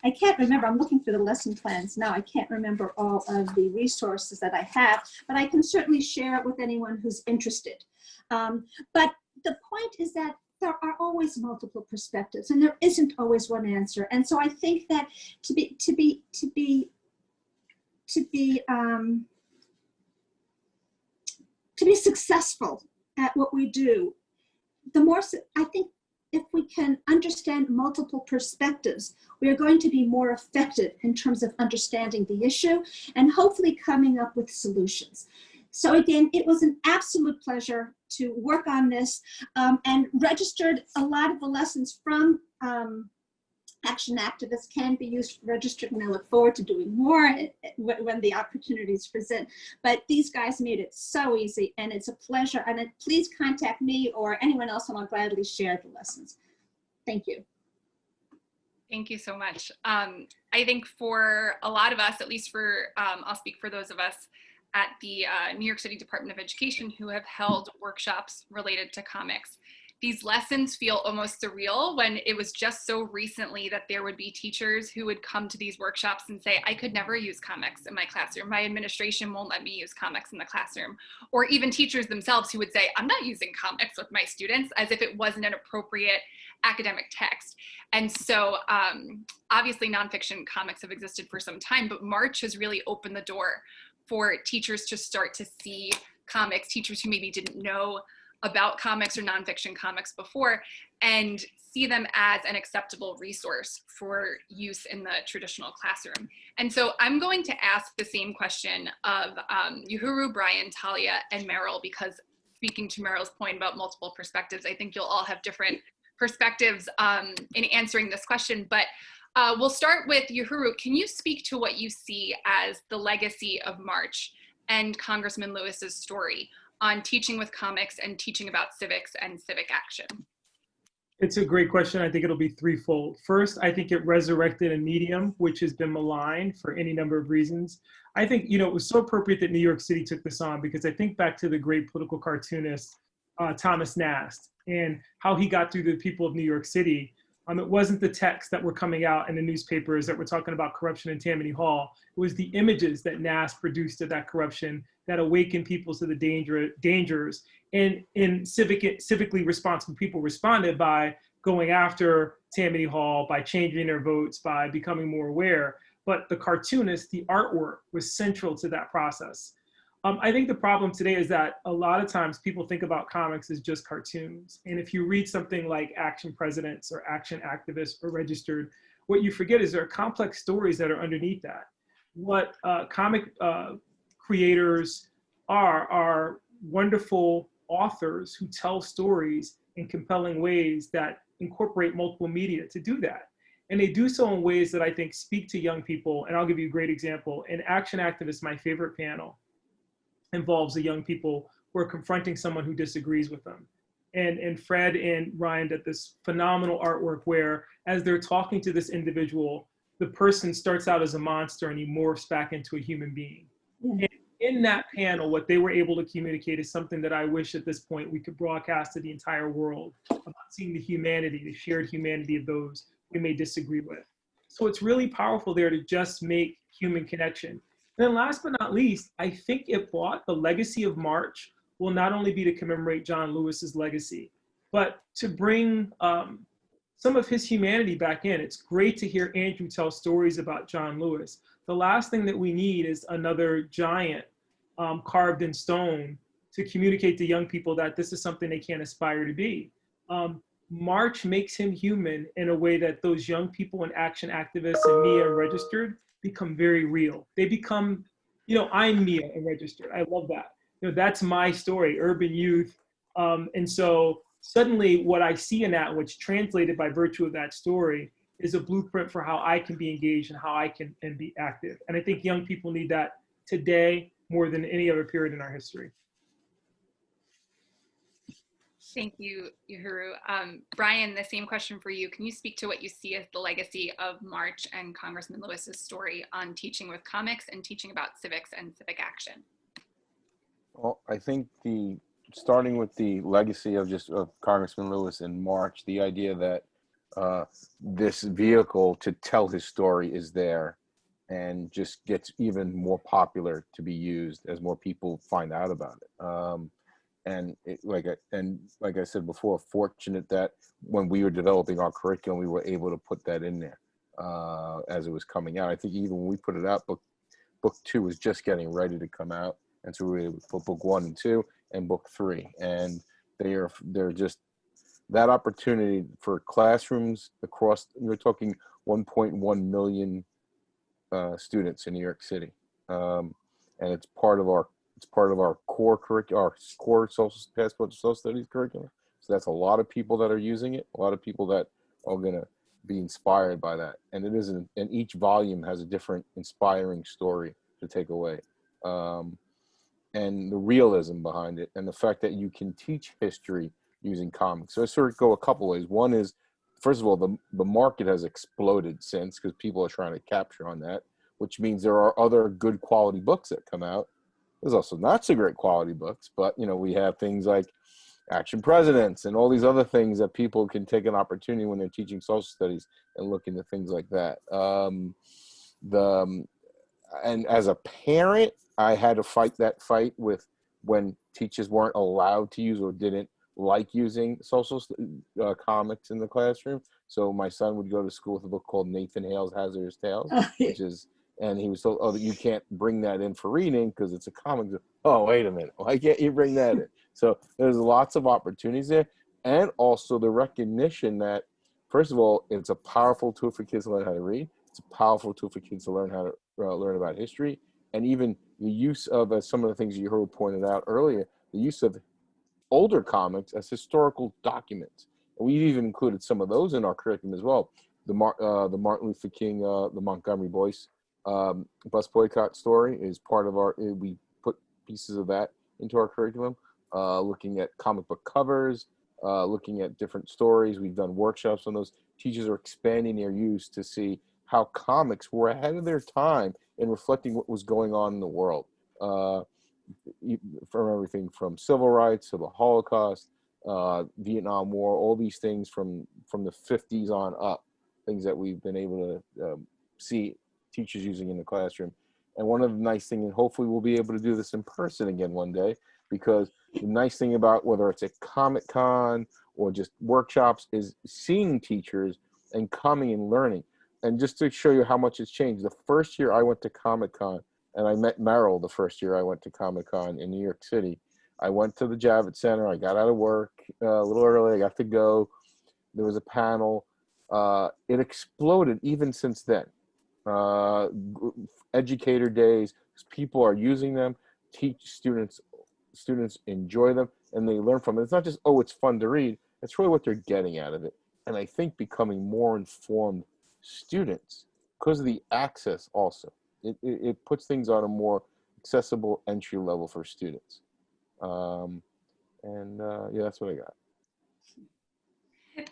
I can't remember, I'm looking through the lesson plans now. I can't remember all of the resources that I have, but I can certainly share it with anyone who's interested. But the point is that there are always multiple perspectives and there isn't always one answer. And so I think that to be successful at what we do, the more, I think if we can understand multiple perspectives, we are going to be more effective in terms of understanding the issue and hopefully coming up with solutions. So again, it was an absolute pleasure to work on this and registered a lot of the lessons from action activists can be used registered, and I look forward to doing more when the opportunities present. But these guys made it so easy, and it's a pleasure. And please contact me or anyone else, and I'll gladly share the lessons. Thank you. Thank you so much. I think for a lot of us, at least for, I'll speak for those of us at the New York City Department of Education who have held workshops related to comics, these lessons feel almost surreal when it was just so recently that there would be teachers who would come to these workshops and say, I could never use comics in my classroom. My administration won't let me use comics in the classroom. Or even teachers themselves who would say, I'm not using comics with my students, as if it wasn't an appropriate academic text. And so obviously nonfiction comics have existed for some time, but March has really opened the door for teachers to start to see comics, teachers who maybe didn't know about comics or nonfiction comics before, and see them as an acceptable resource for use in the traditional classroom. And so I'm going to ask the same question of Yohuru, Brian, Talia, and Meryl, because speaking to Meryl's point about multiple perspectives, I think you'll all have different perspectives in answering this question. But we'll start with Yohuru. Can you speak to what you see as the legacy of March and Congressman Lewis's story on teaching with comics and teaching about civics and civic action? It's a great question. I think it'll be threefold. First, I think it resurrected a medium which has been maligned for any number of reasons. I think, you know, it was so appropriate that New York City took this on, because I think back to the great political cartoonist, Thomas Nast, and how he got through the people of New York City. It wasn't the texts that were coming out in the newspapers that were talking about corruption in Tammany Hall. It was the images that Nast produced of that corruption that awakened people to the dangers. And civically responsible people responded by going after Tammany Hall, by changing their votes, by becoming more aware. But the cartoonist, the artwork, was central to that process. I think the problem today is that a lot of times people think about comics as just cartoons. And if you read something like Action Presidents or Action Activists or Registered, what you forget is there are complex stories that are underneath that. What comic creators are wonderful authors who tell stories in compelling ways that incorporate multiple media to do that. And they do so in ways that I think speak to young people. And I'll give you a great example. In Action Activists, my favorite panel involves the young people who are confronting someone who disagrees with them. And Fred and Ryan did this phenomenal artwork where, as they're talking to this individual, the person starts out as a monster and he morphs back into a human being. And in that panel, what they were able to communicate is something that I wish at this point we could broadcast to the entire world, about seeing the humanity, the shared humanity of those we may disagree with. So it's really powerful there to just make human connection. And then last but not least, I think it brought the legacy of March will not only be to commemorate John Lewis's legacy, but to bring some of his humanity back in. It's great to hear Andrew tell stories about John Lewis. The last thing that we need is another giant carved in stone to communicate to young people that this is something they can't aspire to be. March makes him human in a way that those young people and Action Activists and Mia and Registered become very real. They become, you know, I'm Mia and Registered. I love that. You know, that's my story, urban youth. And so suddenly what I see in that, which translated by virtue of that story, is a blueprint for how I can be engaged and how I can be active. And I think young people need that today more than any other period in our history. Thank you, Yohuru. Brian, the same question for you. Can you speak to what you see as the legacy of March and Congressman Lewis's story on teaching with comics and teaching about civics and civic action? Well, I think starting with the legacy of Congressman Lewis in March, the idea that this vehicle to tell his story is there and just gets even more popular to be used as more people find out about it. And like I said before, fortunate that when we were developing our curriculum, we were able to put that in there as it was coming out. I think even when we put it out, book 2 was just getting ready to come out, and so we were able to put book 1 and 2 and book 3, and they're just that opportunity for classrooms across. You're talking 1.1 million students in New York City, and it's part of our core curriculum, our core passport to social studies curriculum. So that's a lot of people that are using it, a lot of people that are going to be inspired by that. And it isn't, and each volume has a different inspiring story to take away. And the realism behind it, and the fact that you can teach history using comics. So I sort of go a couple ways. One is, first of all, the market has exploded since, because people are trying to capture on that, which means there are other good quality books that come out. There's also not so great quality books, but you know, we have things like Action Presidents and all these other things that people can take an opportunity when they're teaching social studies and look into things like that. And as a parent, I had to fight that fight with when teachers weren't allowed to use or didn't like using social comics in the classroom. So my son would go to school with a book called Nathan Hale's Hazardous Tales, which is, and he was told, oh, you can't bring that in for reading because it's a comic. Oh, wait a minute. Why can't you bring that in? So there's lots of opportunities there. And also the recognition that, first of all, it's a powerful tool for kids to learn how to read. It's a powerful tool for kids to learn how to learn about history. And even the use of, as some of the things you heard pointed out earlier, the use of older comics as historical documents. And we've even included some of those in our curriculum as well. The Martin Luther King, the Montgomery Boyce bus boycott story is part of our, we put pieces of that into our curriculum, looking at comic book covers, looking at different stories. We've done workshops on those. Teachers are expanding their use to see how comics were ahead of their time in reflecting what was going on in the world. From everything from civil rights to the Holocaust, Vietnam War, all these things from the 50s on up, things that we've been able to see teachers using in the classroom. And one of the nice things, and hopefully we'll be able to do this in person again one day, because the nice thing about whether it's a ComicCon or just workshops is seeing teachers and coming and learning. And just to show you how much it's changed, the first year I went to ComicCon, and I met Meryl the first year I went to ComicCon in New York City. I went to the Jaffe Center. I got out of work a little early. I got to go. There was a panel. It exploded even since then. Educator days, people are using them. Students enjoy them, and they learn from it. It's not just, oh, it's fun to read. It's really what they're getting out of it. And I think becoming more informed students, because of the access also, it puts things on a more accessible entry level for students. Yeah, that's what I got.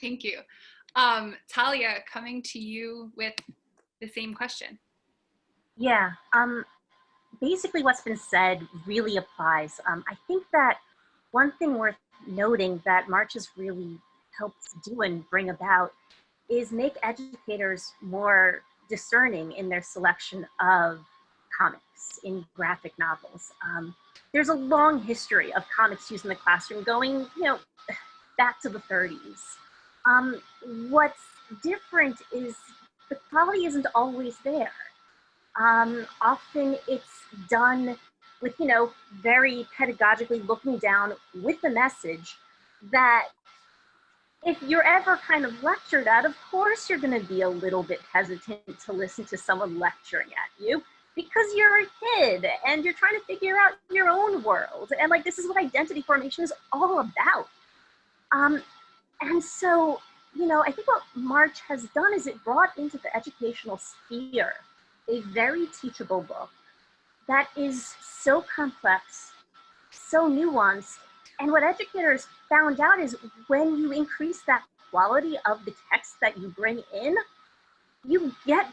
Thank you. Talia, coming to you with the same question. Yeah, basically what's been said really applies. I think that one thing worth noting that March has really helped do and bring about is make educators more discerning in their selection of comics in graphic novels. There's a long history of comics used in the classroom going, back to the 30s. What's different is the quality isn't always there. Often it's done with, very pedagogically looking down with the message that if you're ever kind of lectured at, of course you're going to be a little bit hesitant to listen to someone lecturing at you because you're a kid and you're trying to figure out your own world. And this is what identity formation is all about. And so, I think what March has done is it brought into the educational sphere a very teachable book that is so complex, so nuanced. And what educators found out is when you increase that quality of the text that you bring in, you get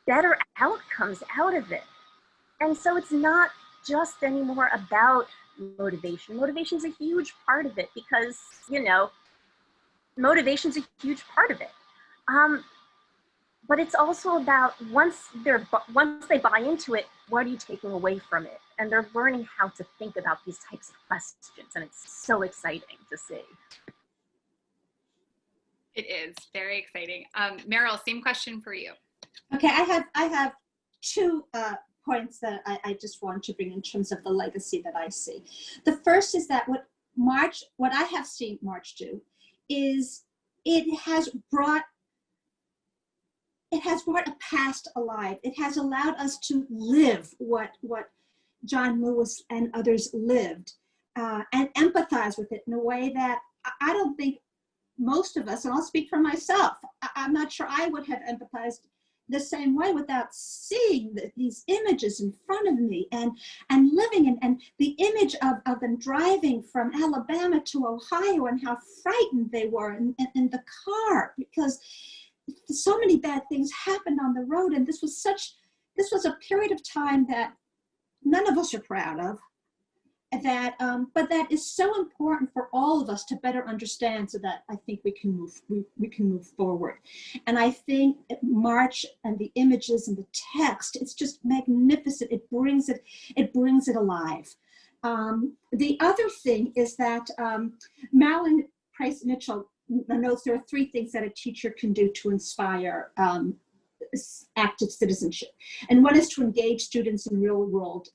better outcomes out of it. And so it's not just anymore about motivation. Motivation's a huge part of it because, motivation's a huge part of it. But it's also about once they buy into it, what are you taking away from it? And they're learning how to think about these types of questions, and it's so exciting to see. It is very exciting. Meryl, same question for you. Okay, I have two points that I just want to bring in terms of the legacy that I see. The first is that what I have seen March do is it has brought a past alive. It has allowed us to live what John Lewis and others lived and empathize with it in a way that I don't think most of us, and I'll speak for myself, I'm not sure I would have empathized the same way without seeing these images in front of me and living and the image of them driving from Alabama to Ohio and how frightened they were in the car because so many bad things happened on the road, and this was a period of time that none of us are proud of, but that is so important for all of us to better understand, so that I think we can move forward. And I think March and the images and the text, it's just magnificent. It brings it alive. The other thing is that Marilyn Price Mitchell notes there are three things that a teacher can do to inspire active citizenship. And one is to engage students in real world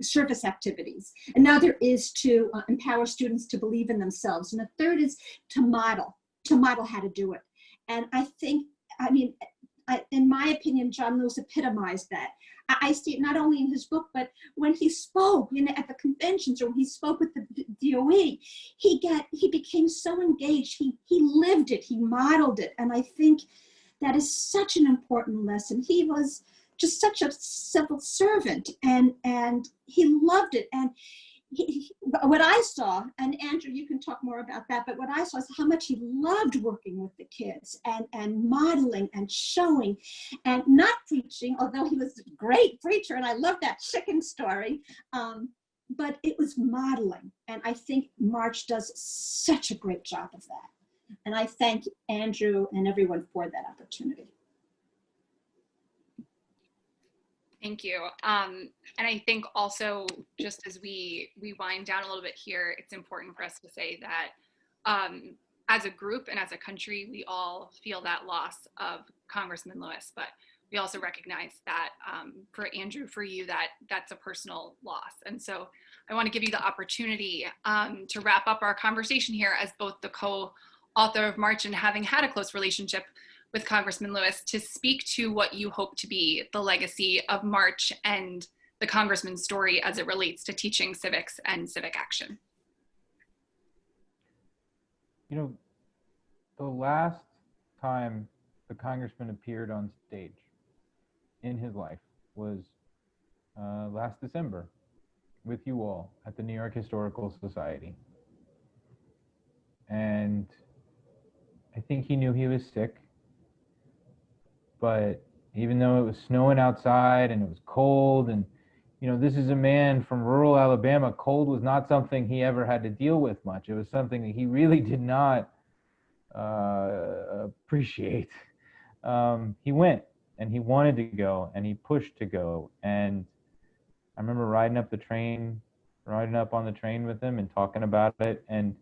service activities. Another is to empower students to believe in themselves. And the third is to model how to do it. And I think, in my opinion, John Lewis epitomized that. I see it not only in his book, but when he spoke at the conventions or when he spoke with the DOE, he became so engaged. He lived it, he modeled it. And I think that is such an important lesson. He was just such a civil servant and he loved it. And what I saw, and Andrew, you can talk more about that, but what I saw is how much he loved working with the kids and modeling and showing and not preaching, although he was a great preacher, and I love that chicken story, but it was modeling. And I think March does such a great job of that. And I thank Andrew and everyone for that opportunity. Thank you. And I think also, just as we wind down a little bit here, it's important for us to say that as a group and as a country, we all feel that loss of Congressman Lewis, but we also recognize that for Andrew, for you, that's a personal loss. And so I want to give you the opportunity to wrap up our conversation here as both the co-author of March and having had a close relationship with Congressman Lewis, to speak to what you hope to be the legacy of March and the Congressman's story as it relates to teaching civics and civic action. You know, the last time the Congressman appeared on stage in his life was last December with you all at the New York Historical Society. And I think he knew he was sick. But even though it was snowing outside and it was cold, and you know, this is a man from rural Alabama, cold was not something he ever had to deal with much. It was something that he really did not appreciate. He went, and he wanted to go, and he pushed to go. And I remember riding up on the train with him and talking about it. And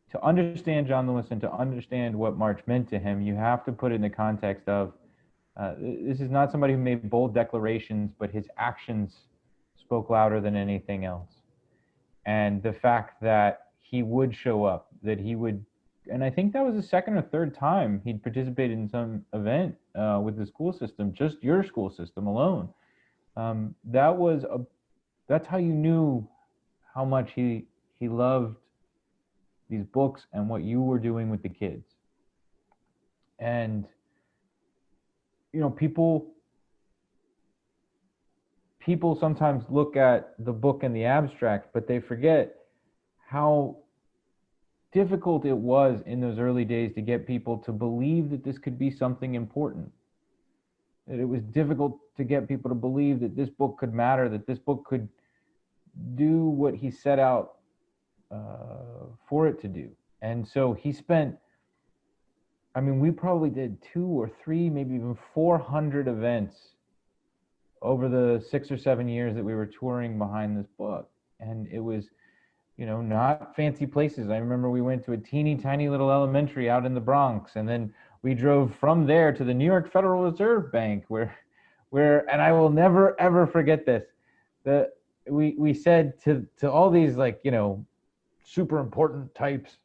to understand John Lewis and to understand what March meant to him, you have to put it in the context of this is not somebody who made bold declarations, but his actions spoke louder than anything else. And the fact that he would show up, that he would, and I think that was the second or third time he'd participated in some event with the school system, just your school system alone. That's how you knew how much he loved these books and what you were doing with the kids. And, you know, people sometimes look at the book in the abstract, but they forget how difficult it was in those early days to get people to believe that this could be something important. That it was difficult to get people to believe that this book could matter, that this book could do what he set out for it to do. And so he spent, I mean, we probably did 2 or 3, maybe even 400 events over the 6 or 7 years that we were touring behind this book. And it was, you know, not fancy places. I remember we went to a teeny tiny little elementary out in the Bronx, and then we drove from there to the New York Federal Reserve Bank where and I will never ever forget this. We said to all these, like, you know, super important types,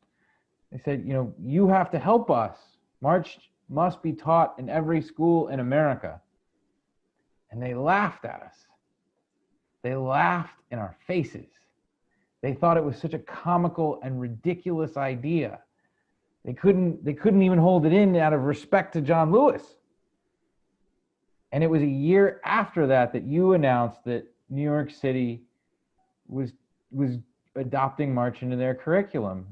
they said, you know, you have to help us. March must be taught in every school in America. And they laughed at us. They laughed in our faces. They thought it was such a comical and ridiculous idea. They couldn't even hold it in out of respect to John Lewis. And it was a year after that that you announced that New York City was adopting March into their curriculum.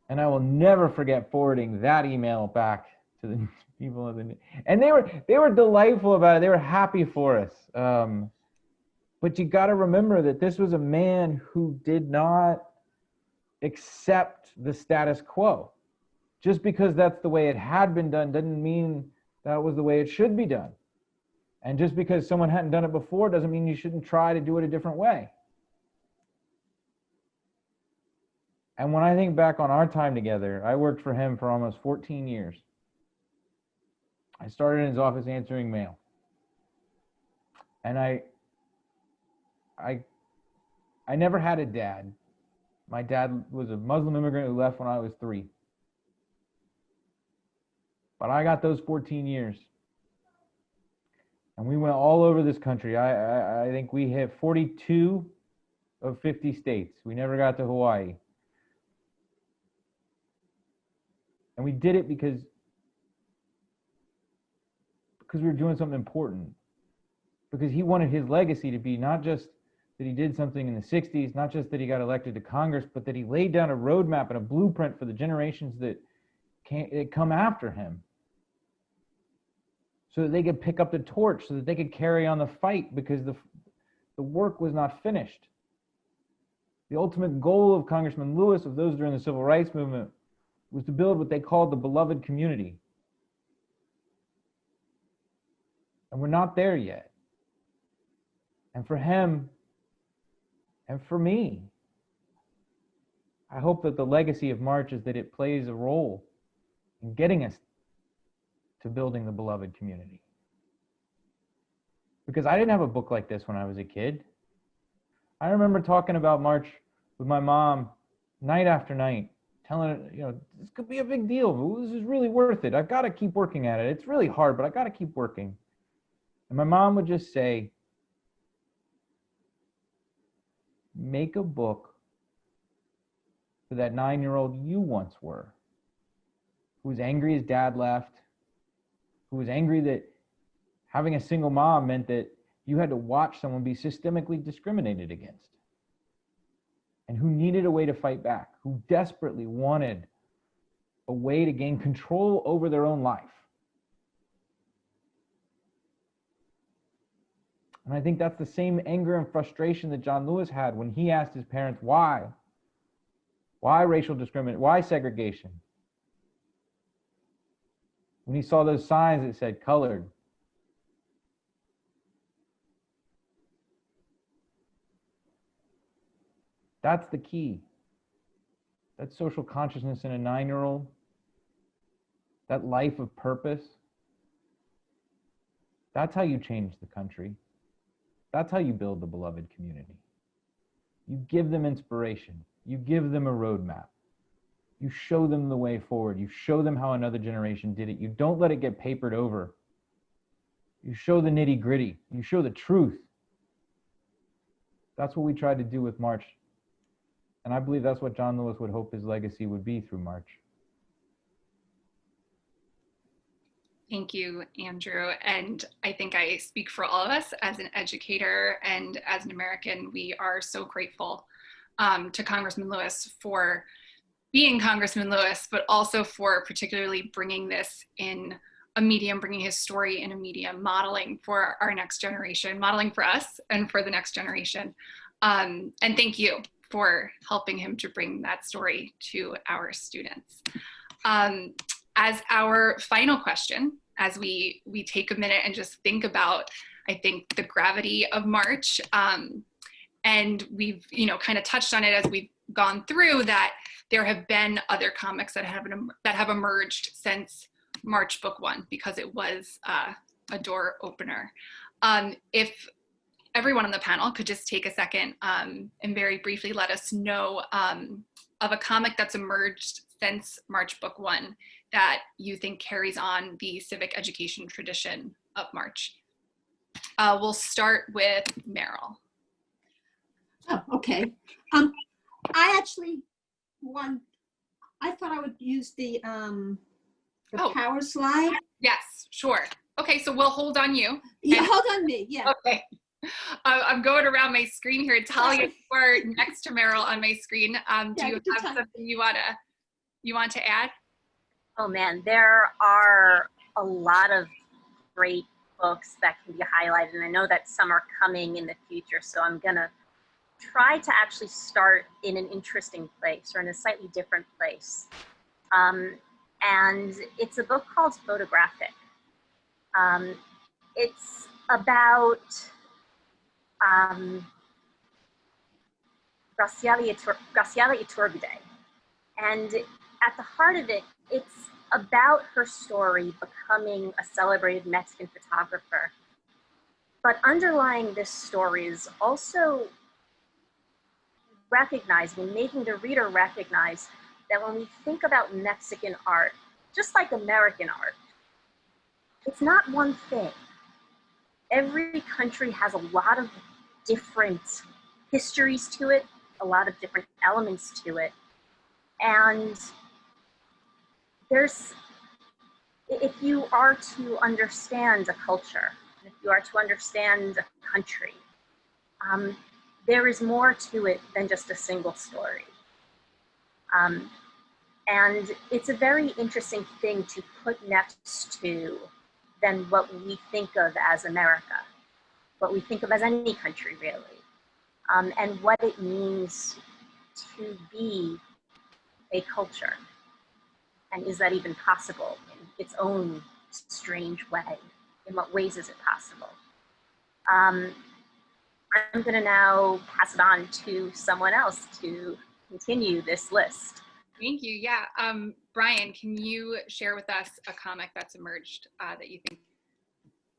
And I will never forget forwarding that email back to the people of the, and they were delightful about it. They were happy for us. But you got to remember that this was a man who did not accept the status quo. Just because that's the way it had been done doesn't mean that was the way it should be done. And just because someone hadn't done it before doesn't mean you shouldn't try to do it a different way. And when I think back on our time together, I worked for him for almost 14 years. I started in his office answering mail. And I never had a dad. My dad was a Muslim immigrant who left when I was 3. But I got those 14 years. And we went all over this country. I think we hit 42 of 50 states. We never got to Hawaii. And we did it because we were doing something important. Because he wanted his legacy to be not just that he did something in the 60s, not just that he got elected to Congress, but that he laid down a roadmap and a blueprint for the generations that come after him, so that they could pick up the torch, so that they could carry on the fight, because the work was not finished. The ultimate goal of Congressman Lewis, of those during the Civil Rights Movement, was to build what they called the beloved community. And we're not there yet. And for him, and for me, I hope that the legacy of March is that it plays a role in getting us to building the beloved community. Because I didn't have a book like this when I was a kid. I remember talking about March with my mom night after night, telling her, you know, this could be a big deal. This is really worth it. I've got to keep working at it. It's really hard, but I got to keep working. And my mom would just say, make a book for that 9-year-old you once were, who was angry his dad left, who was angry that having a single mom meant that you had to watch someone be systemically discriminated against, and who needed a way to fight back, who desperately wanted a way to gain control over their own life. And I think that's the same anger and frustration that John Lewis had when he asked his parents why. Why racial discrimination? Why segregation? When he saw those signs that said colored. That's the key. That social consciousness in a 9-year-old, that life of purpose. That's how you change the country. That's how you build the beloved community. You give them inspiration. You give them a roadmap. You show them the way forward. You show them how another generation did it. You don't let it get papered over. You show the nitty gritty. You show the truth. That's what we tried to do with March. And I believe that's what John Lewis would hope his legacy would be through March. Thank you, Andrew. And I think I speak for all of us as an educator and as an American. We are so grateful to Congressman Lewis for being Congressman Lewis, but also for particularly bringing this in a medium, bringing his story in a medium, modeling for our next generation, modeling for us and for the next generation. And thank you for helping him to bring that story to our students. As our final question, as we take a minute and just think about, I think, the gravity of March, and we've kind of touched on it as we've gone through, that there have been other comics that have emerged since March Book 1, because it was a door opener. If everyone on the panel could just take a second and very briefly let us know of a comic that's emerged since March Book 1 that you think carries on the civic education tradition of March. We'll start with Meryl. Oh, okay. I actually I thought I would use the power slide. Yes, sure. Okay, so we'll hold on you. Yeah, hold on me, yeah. Okay. I'm going around my screen here. Talia, you are next to Meryl on my screen. Do you have something you want to add? Oh man, there are a lot of great books that can be highlighted, and I know that some are coming in the future, so I'm gonna try to actually start in an interesting place or in a slightly different place. And it's a book called Photographic. It's about Graciela Iturbide. And at the heart of it, it's about her story becoming a celebrated Mexican photographer. But underlying this story is also recognizing and making the reader recognize that when we think about Mexican art, just like American art, it's not one thing. Every country has a lot of different histories to it, a lot of different elements to it. And if you are to understand a culture, if you are to understand a country, there is more to it than just a single story. And it's a very interesting thing to put next to than what we think of as America, what we think of as any country, really, and what it means to be a culture. And is that even possible in its own strange way? In what ways is it possible? I'm going to now pass it on to someone else to continue this list. Thank you. Yeah. Brian, can you share with us a comic that's emerged that you think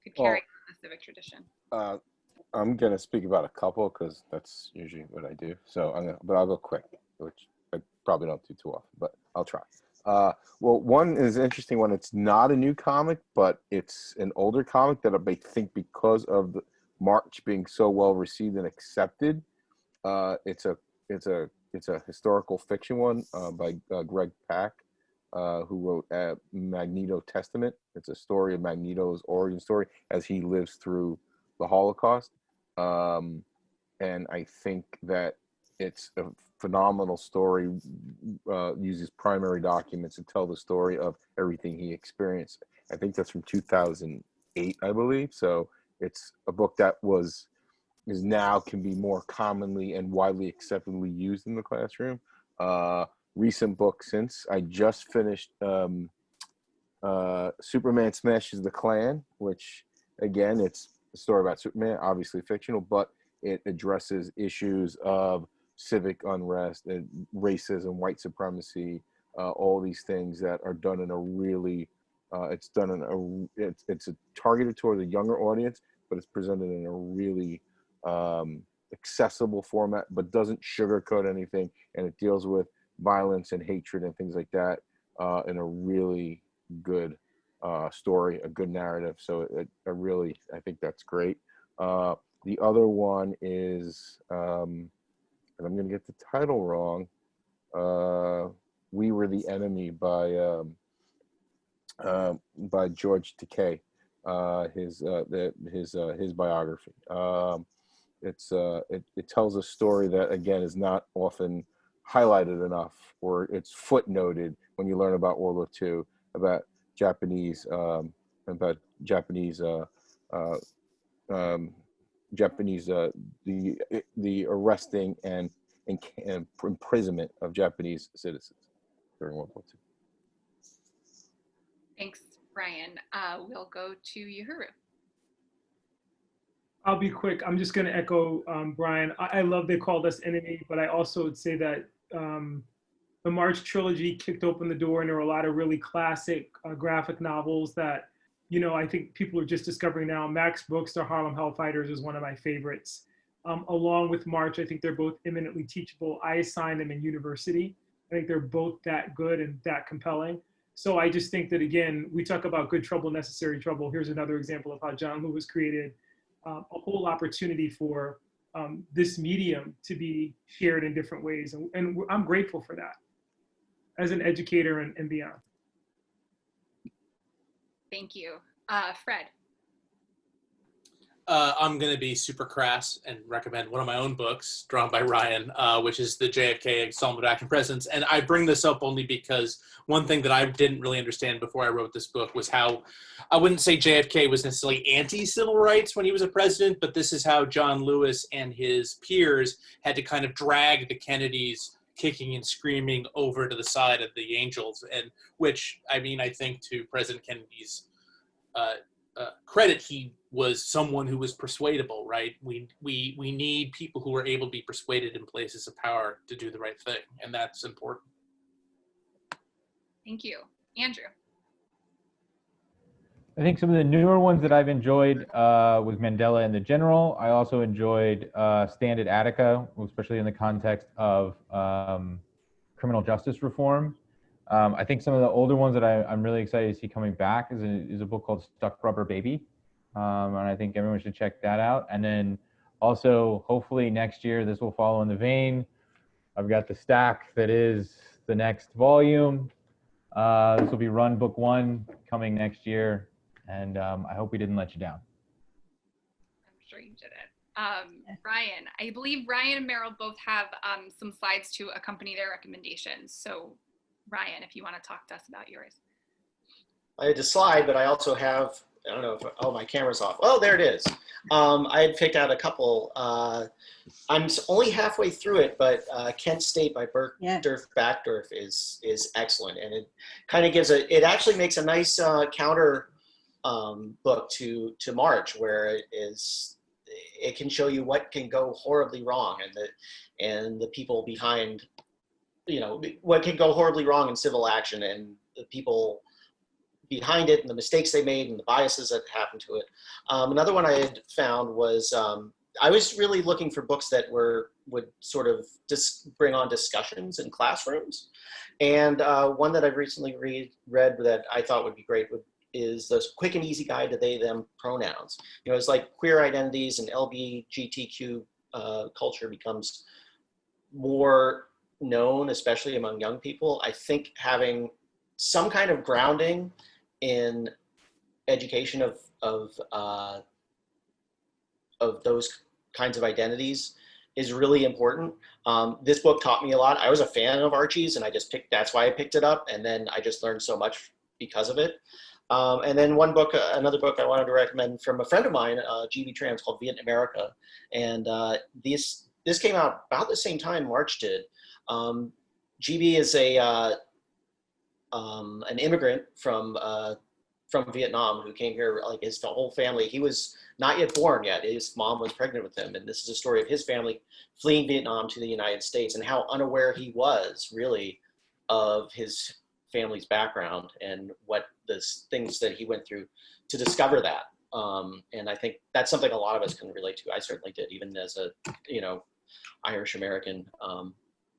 could carry on the Civic tradition? I'm going to speak about a couple because that's usually what I do. So but I'll go quick, which I probably don't do too often, but I'll try. Well, one is an interesting one. It's not a new comic, but it's an older comic that I think because of the March being so well received and accepted, it's a historical fiction one by Greg Pak, who wrote Magneto Testament. It's a story of Magneto's origin story as he lives through the Holocaust. And I think that it's a phenomenal story, uses primary documents to tell the story of everything he experienced. I think that's from 2008, I believe. So it's a book that is now can be more commonly and widely acceptably used in the classroom. Recent book since I just finished Superman Smashes the Klan, which again, it's a story about Superman, obviously fictional, but it addresses issues of civic unrest and racism, white supremacy, all these things that are done in a really, it's targeted toward a younger audience, but it's presented in a really accessible format, but doesn't sugarcoat anything, and it deals with violence and hatred and things like that in a really good story, a good narrative. So I think that's great. The other one is, and I'm going to get the title wrong, We Were the Enemy by George Takei, his biography. It tells a story that, again, is not often highlighted enough, or it's footnoted when you learn about World War II, about Japanese the arresting and imprisonment of Japanese citizens during World War II. Thanks, Brian. We'll go to Yohuru. I'll be quick. I'm just going to echo Brian. I love they called us enemy, but I also would say that the March trilogy kicked open the door, and there were a lot of really classic graphic novels that, I think people are just discovering now. Max Brooks' The Harlem Hellfighters is one of my favorites. Along with March, I think they're both eminently teachable. I assign them in university. I think they're both that good and that compelling. So I just think that, again, we talk about good trouble, necessary trouble. Here's another example of how John Lewis created a whole opportunity for this medium to be shared in different ways. And I'm grateful for that as an educator and beyond. Thank you. Fred. I'm going to be super crass and recommend one of my own books drawn by Ryan, which is the JFK Installment of Action Presidents. And I bring this up only because one thing that I didn't really understand before I wrote this book was how, I wouldn't say JFK was necessarily anti-civil rights when he was a president, but this is how John Lewis and his peers had to kind of drag the Kennedys kicking and screaming over to the side of the Angels, and which, I mean, I think to President Kennedy's credit, he was someone who was persuadable, right? We need people who are able to be persuaded in places of power to do the right thing, and that's important. Thank you. Andrew. I think some of the newer ones that I've enjoyed was Mandela and the General. I also enjoyed Stand at Attica, especially in the context of criminal justice reform. I think some of the older ones that I'm really excited to see coming back is a book called Stuck Rubber Baby. And I think everyone should check that out. And then also, hopefully next year, this will follow in the vein. I've got the stack that is the next volume. This will be Run Book 1 coming next year. And I hope we didn't let you down. I'm sure you did it. Ryan, I believe Ryan and Meryl both have some slides to accompany their recommendations. So Ryan, if you want to talk to us about yours. I had to slide, but I also have, I don't know if, oh, my camera's off. Oh, there it is. I had picked out a couple. I'm only halfway through it, but Kent State by Burke Backdorf is excellent. And it kind of gives it actually makes a nice counter book to March, where it can show you what can go horribly wrong and the people behind, what can go horribly wrong in civil action and the people behind it and the mistakes they made and the biases that happened to it. Another one I had found was, I was really looking for books that would sort of bring on discussions in classrooms. And one that I've recently read that I thought would be great is the Quick and Easy Guide to They, Them Pronouns. It's like queer identities and LGBTQ culture becomes more known, especially among young people. I think having some kind of grounding in education of those kinds of identities is really important. This book taught me a lot. I was a fan of Archie's, and that's why I picked it up. And then I just learned so much because of it. And then another book I wanted to recommend from a friend of mine, GB Trans, called Vietnam America. And this came out about the same time March did. GB is an immigrant from Vietnam who came here, like his whole family. He was not yet born yet. His mom was pregnant with him. And this is a story of his family fleeing Vietnam to the United States and how unaware he was really of his family's background and what the things that he went through to discover that. And I think that's something a lot of us can relate to. I certainly did, even as a, Irish American.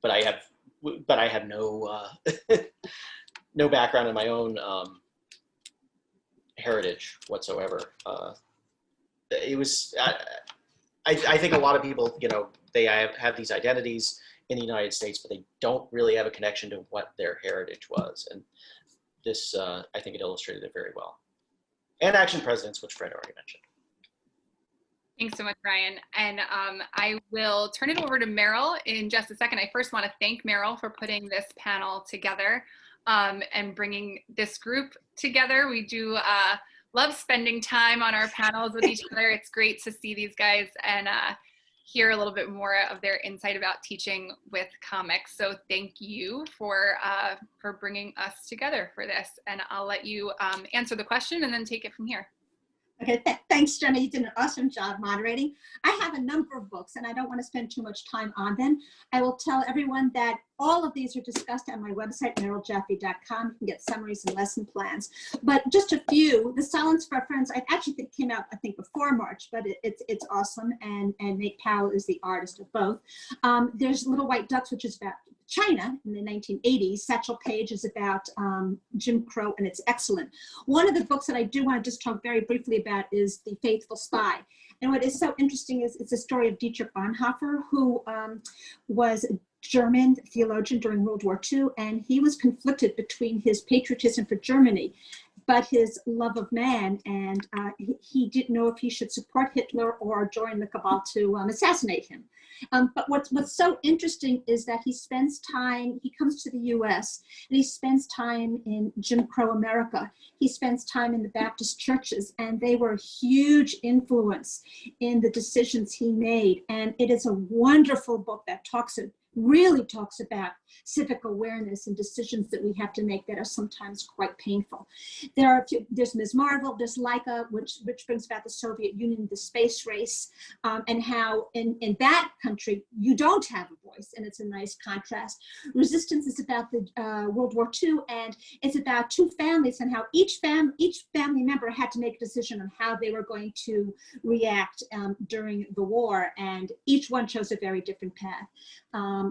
But I have no, no background in my own heritage whatsoever. It was, I think a lot of people, they have these identities in the United States, but they don't really have a connection to what their heritage was. And this, I think it illustrated it very well. And Action Presidents, which Fred already mentioned. Thanks so much, Ryan. And I will turn it over to Meryl in just a second. I first want to thank Meryl for putting this panel together and bringing this group together. We do love spending time on our panels with each other. It's great to see these guys and hear a little bit more of their insight about teaching with comics. So thank you for bringing us together for this. And I'll let you answer the question and then take it from here. Okay, thanks, Jenna. You did an awesome job moderating. I have a number of books, and I don't want to spend too much time on them. I will tell everyone that all of these are discussed on my website, meryljaffe.com. You can get summaries and lesson plans. But just a few. The Silence for Our Friends, I actually think came out, before March, but it's awesome, and Nate Powell is the artist of both. There's Little White Ducks, which is about China in the 1980s. Satchel Paige is about Jim Crow, and it's excellent. One of the books that I do want to just talk very briefly about is The Faithful Spy. And what is so interesting is it's a story of Dietrich Bonhoeffer, who was a German theologian during World War II, and he was conflicted between his patriotism for Germany but his love of man, and he didn't know if he should support Hitler or join the cabal to assassinate him. But what's so interesting is that he comes to the US, and he spends time in Jim Crow America. He spends time in the Baptist churches, and they were a huge influence in the decisions he made. And it is a wonderful book that really talks about civic awareness and decisions that we have to make that are sometimes quite painful. There's Ms. Marvel, there's Laika, which brings about the Soviet Union, the space race, and how in that country you don't have a voice, and it's a nice contrast. Resistance is about the World War II, and it's about two families and how each family member had to make a decision on how they were going to react during the war, and each one chose a very different path.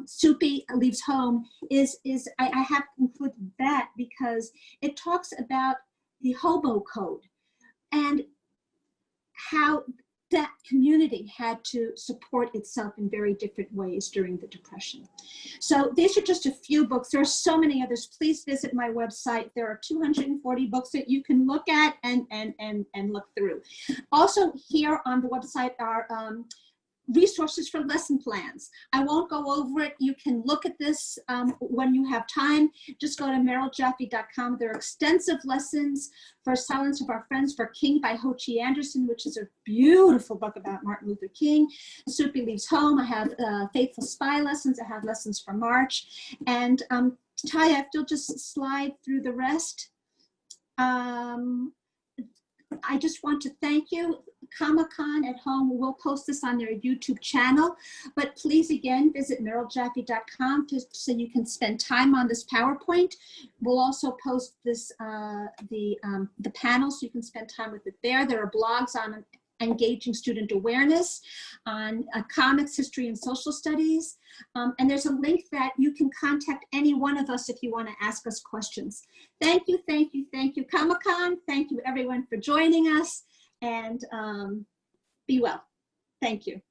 Soupy Leaves Home I have included that because it talks about the hobo code and how that community had to support itself in very different ways during the Depression. So these are just a few books. There are so many others. Please visit my website. There are 240 books that you can look at and look through. Also here on the website are resources for lesson plans. I won't go over it. You can look at this when you have time. Just go to meryljaffe.com. There are extensive lessons for Silence of Our Friends for King by Ho Chi Anderson, which is a beautiful book about Martin Luther King. Soupy Leaves Home. I have Faithful Spy lessons. I have lessons for March. And Talia, if you'll just slide through the rest. I just want to thank you. ComicCon at home will post this on their YouTube channel, but please again visit meryljaffe.com so you can spend time on this PowerPoint. We'll also post this the panel so you can spend time with it there. There are blogs on engaging student awareness, on comics, history, and social studies. And there's a link that you can contact any one of us if you want to ask us questions. Thank you, thank you, thank you, ComicCon. Thank you everyone for joining us, and be well. Thank you.